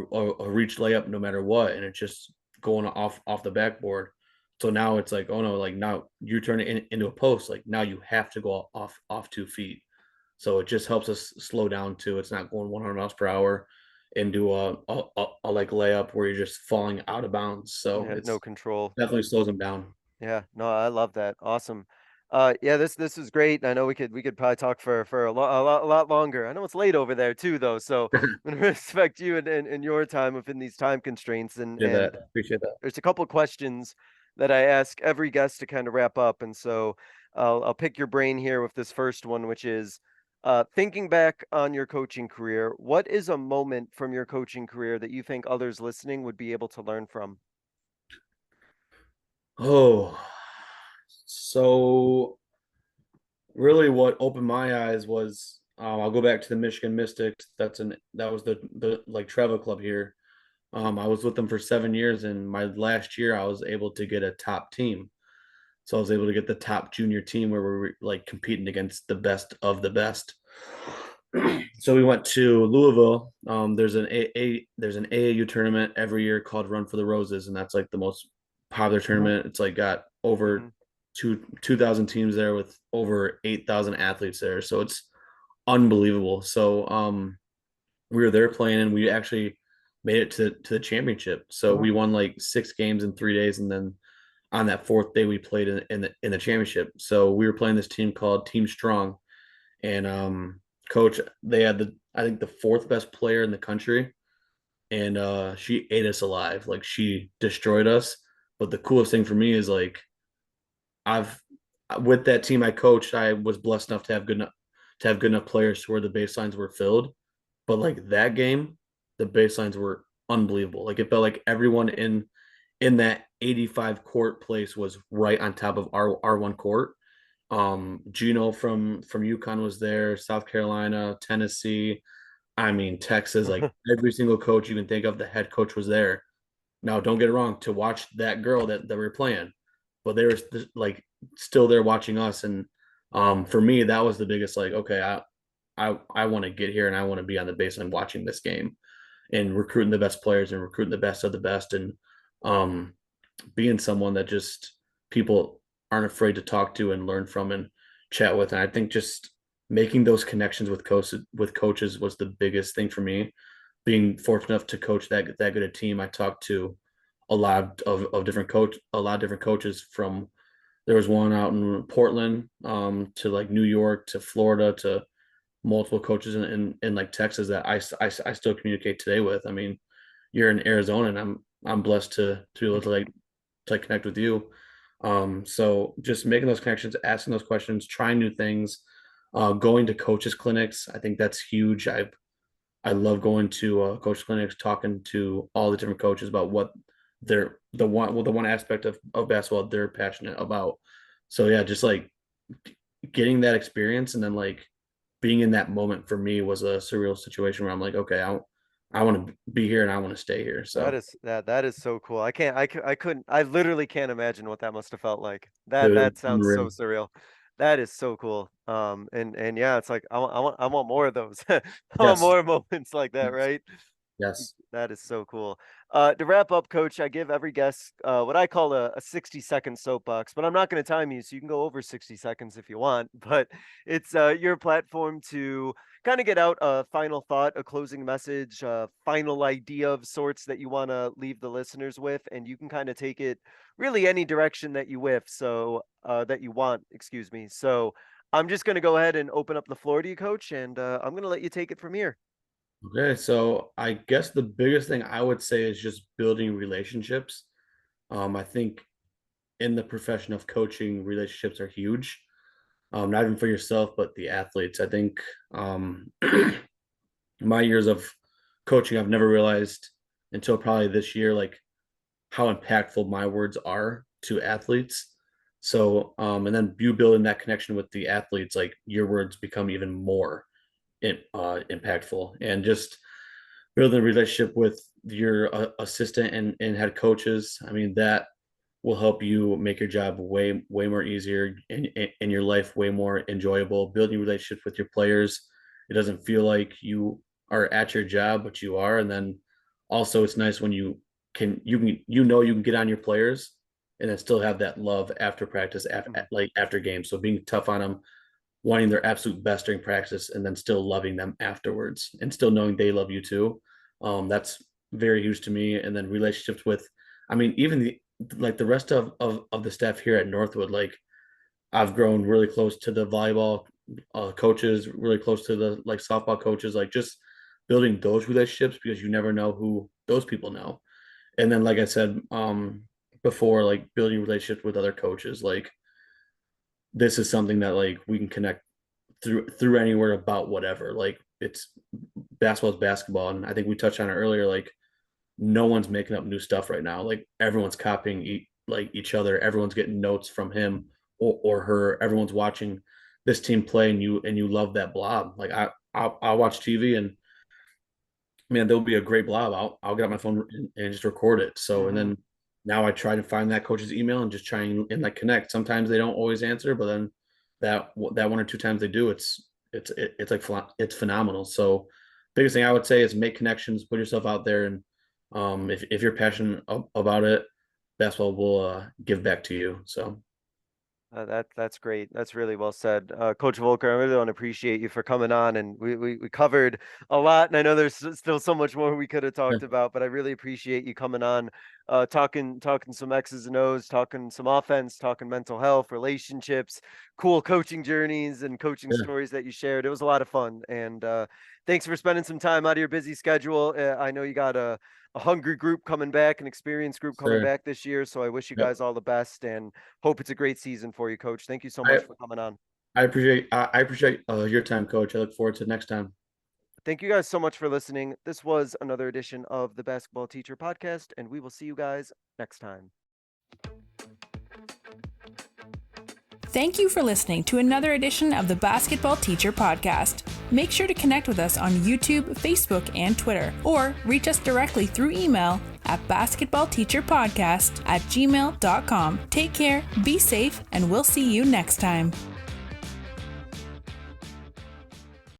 reach layup no matter what, and it's just going off the backboard. So now it's like, oh no, like now you turn it into a post. Like now you have to go off 2 feet. So it just helps us slow down too. It's not going 100 miles per hour and do a like layup where you're just falling out of bounds. So Yeah, no it's control. definitely slows them down. Yeah, no, I love that. Awesome. Yeah, this is great. I know we could probably talk for a lot longer. I know it's late over there too, though. So I'm gonna respect you and your time within these time constraints. Yeah, that And appreciate that. there's a couple questions that I ask every guest to kind of wrap up. And so I'll pick your brain here with this first one, which is thinking back on your coaching career. What is a moment from your coaching career that you think others listening would be able to learn from? Oh, so really what opened my eyes was, I'll go back to the Michigan Mystics. That was the like travel club here. I was with them for 7 years, and my last year I was able to get a top team. So I was able to get the top junior team where we were like competing against the best of the best. So we went to Louisville. There's an AAU tournament every year called Run for the Roses, and that's like the most popular tournament. It's like got over Hmm. 2,000 teams there with over 8,000 athletes there. So it's unbelievable. So we were there playing, and we actually made it to the championship. So we won like 6 games in 3 days, and then on that fourth day we played in the championship. So we were playing this team called Team Strong, and coach, they had I think the fourth best player in the country, and she ate us alive. Like she destroyed us. But the coolest thing for me is like I've with that team I coached, I was blessed enough to have good enough players to where the baselines were filled. But like that game, the baselines were unbelievable. Like it felt like everyone in that 85 court place was right on top of our one court. Gino from UConn was there, South Carolina, Tennessee, I mean Texas, like every single coach you can think of, the head coach was there. Now, don't get it wrong, to watch that girl that we were playing, but they were like still there watching us. And for me, that was the biggest, like, okay, I want to get here and I want to be on the baseline watching this game and recruiting the best players and recruiting the best of the best. And um being someone that just people aren't afraid to talk to and learn from and chat with. And I think just making those connections with coaches was the biggest thing for me. Being fortunate enough to coach that good a team, I talked to a lot of different coaches from. There was one out in Portland, to like New York to Florida to multiple coaches in like Texas that I still communicate today with. I mean, you're in Arizona, and I'm blessed to be able to connect with you. So just making those connections, asking those questions, trying new things, going to coaches clinics. I think that's huge. I love going to coach clinics, talking to all the different coaches about what the one aspect of basketball they're passionate about. So yeah, just like getting that experience and then like being in that moment for me was a surreal situation where I'm like, okay, I want to be here and I want to stay here. That So is that is so cool. I couldn't, I literally can't imagine what that must have felt like. it was That sounds so unreal. surreal. That is so cool. And yeah, it's like I want more of those. I want Yes. more moments like that, right? Yes. That is so cool. To wrap up, Coach, I give every guest what I call a 60-second soapbox, but I'm not going to time you, so you can go over 60 seconds if you want. But it's your platform to kind of get out a final thought, a closing message, a final idea of sorts that you want to leave the listeners with, and you can kind of take it really any direction that you with. So that you want, excuse me. So I'm just going to go ahead and open up the floor to you, Coach, and I'm going to let you take it from here. Okay. So I guess the biggest thing I would say is just building relationships. I think in the profession of coaching, relationships are huge. Not even for yourself, but the athletes. I think my years of coaching, I've never realized until probably this year, like how impactful my words are to athletes. So, and then you building that connection with the athletes, like your words become even more impactful, and just building a relationship with your assistant and head coaches. I mean, that will help you make your job way more easier and your life way more enjoyable. Building relationships with your players, it doesn't feel like you are at your job, but you are. And then also, it's nice when you can get on your players and then still have that love after practice, after games. So being tough on them, wanting their absolute best during practice, and then still loving them afterwards, and still knowing they love you too. That's very huge to me. And then relationships with, I mean, even the rest of the staff here at Northwood, like I've grown really close to the volleyball coaches, really close to the like softball coaches, like just building those relationships because you never know who those people know. And then, like I said, before, like building relationships with other coaches, like this is something that like we can connect through anywhere about whatever. Like it's basketball is basketball, and I think we touched on it earlier. Like no one's making up new stuff right now. Like everyone's copying each other. Everyone's getting notes from him or her. Everyone's watching this team play, and you love that blob. Like I'll watch TV, and man, there'll be a great blob. I'll get on my phone and just record it. So and Hmm. then now I try to find that coach's email and just try and like connect. Sometimes they don't always answer, but then that one or two times they do, it's like it's phenomenal. So biggest thing I would say is make connections, put yourself out there, and if you're passionate about it, basketball will give back to you. So That's great. That's really well said, Coach Voelker. I really want to appreciate you for coming on, and we covered a lot. And I know there's still so much more we could have yeah, talked about, but I really appreciate you coming on, talking some X's and O's, talking some offense, talking mental health, relationships, cool coaching journeys, and coaching yeah, stories that you shared. It was a lot of fun, and thanks for spending some time out of your busy schedule. I know you got a hungry group coming back, an experienced group coming sir. back this year. So I wish you Yep. guys all the best and hope it's a great season for you, Coach. Thank you so I much for coming on. I appreciate your time, Coach. I look forward to next time. Thank you guys so much for listening. This was another edition of the Basketball Teacher Podcast, and we will see you guys next time. Thank you for listening to another edition of the Basketball Teacher Podcast. Make sure to connect with us on YouTube, Facebook, and Twitter, or reach us directly through email at basketballteacherpodcast@gmail.com. Take care, be safe, and we'll see you next time.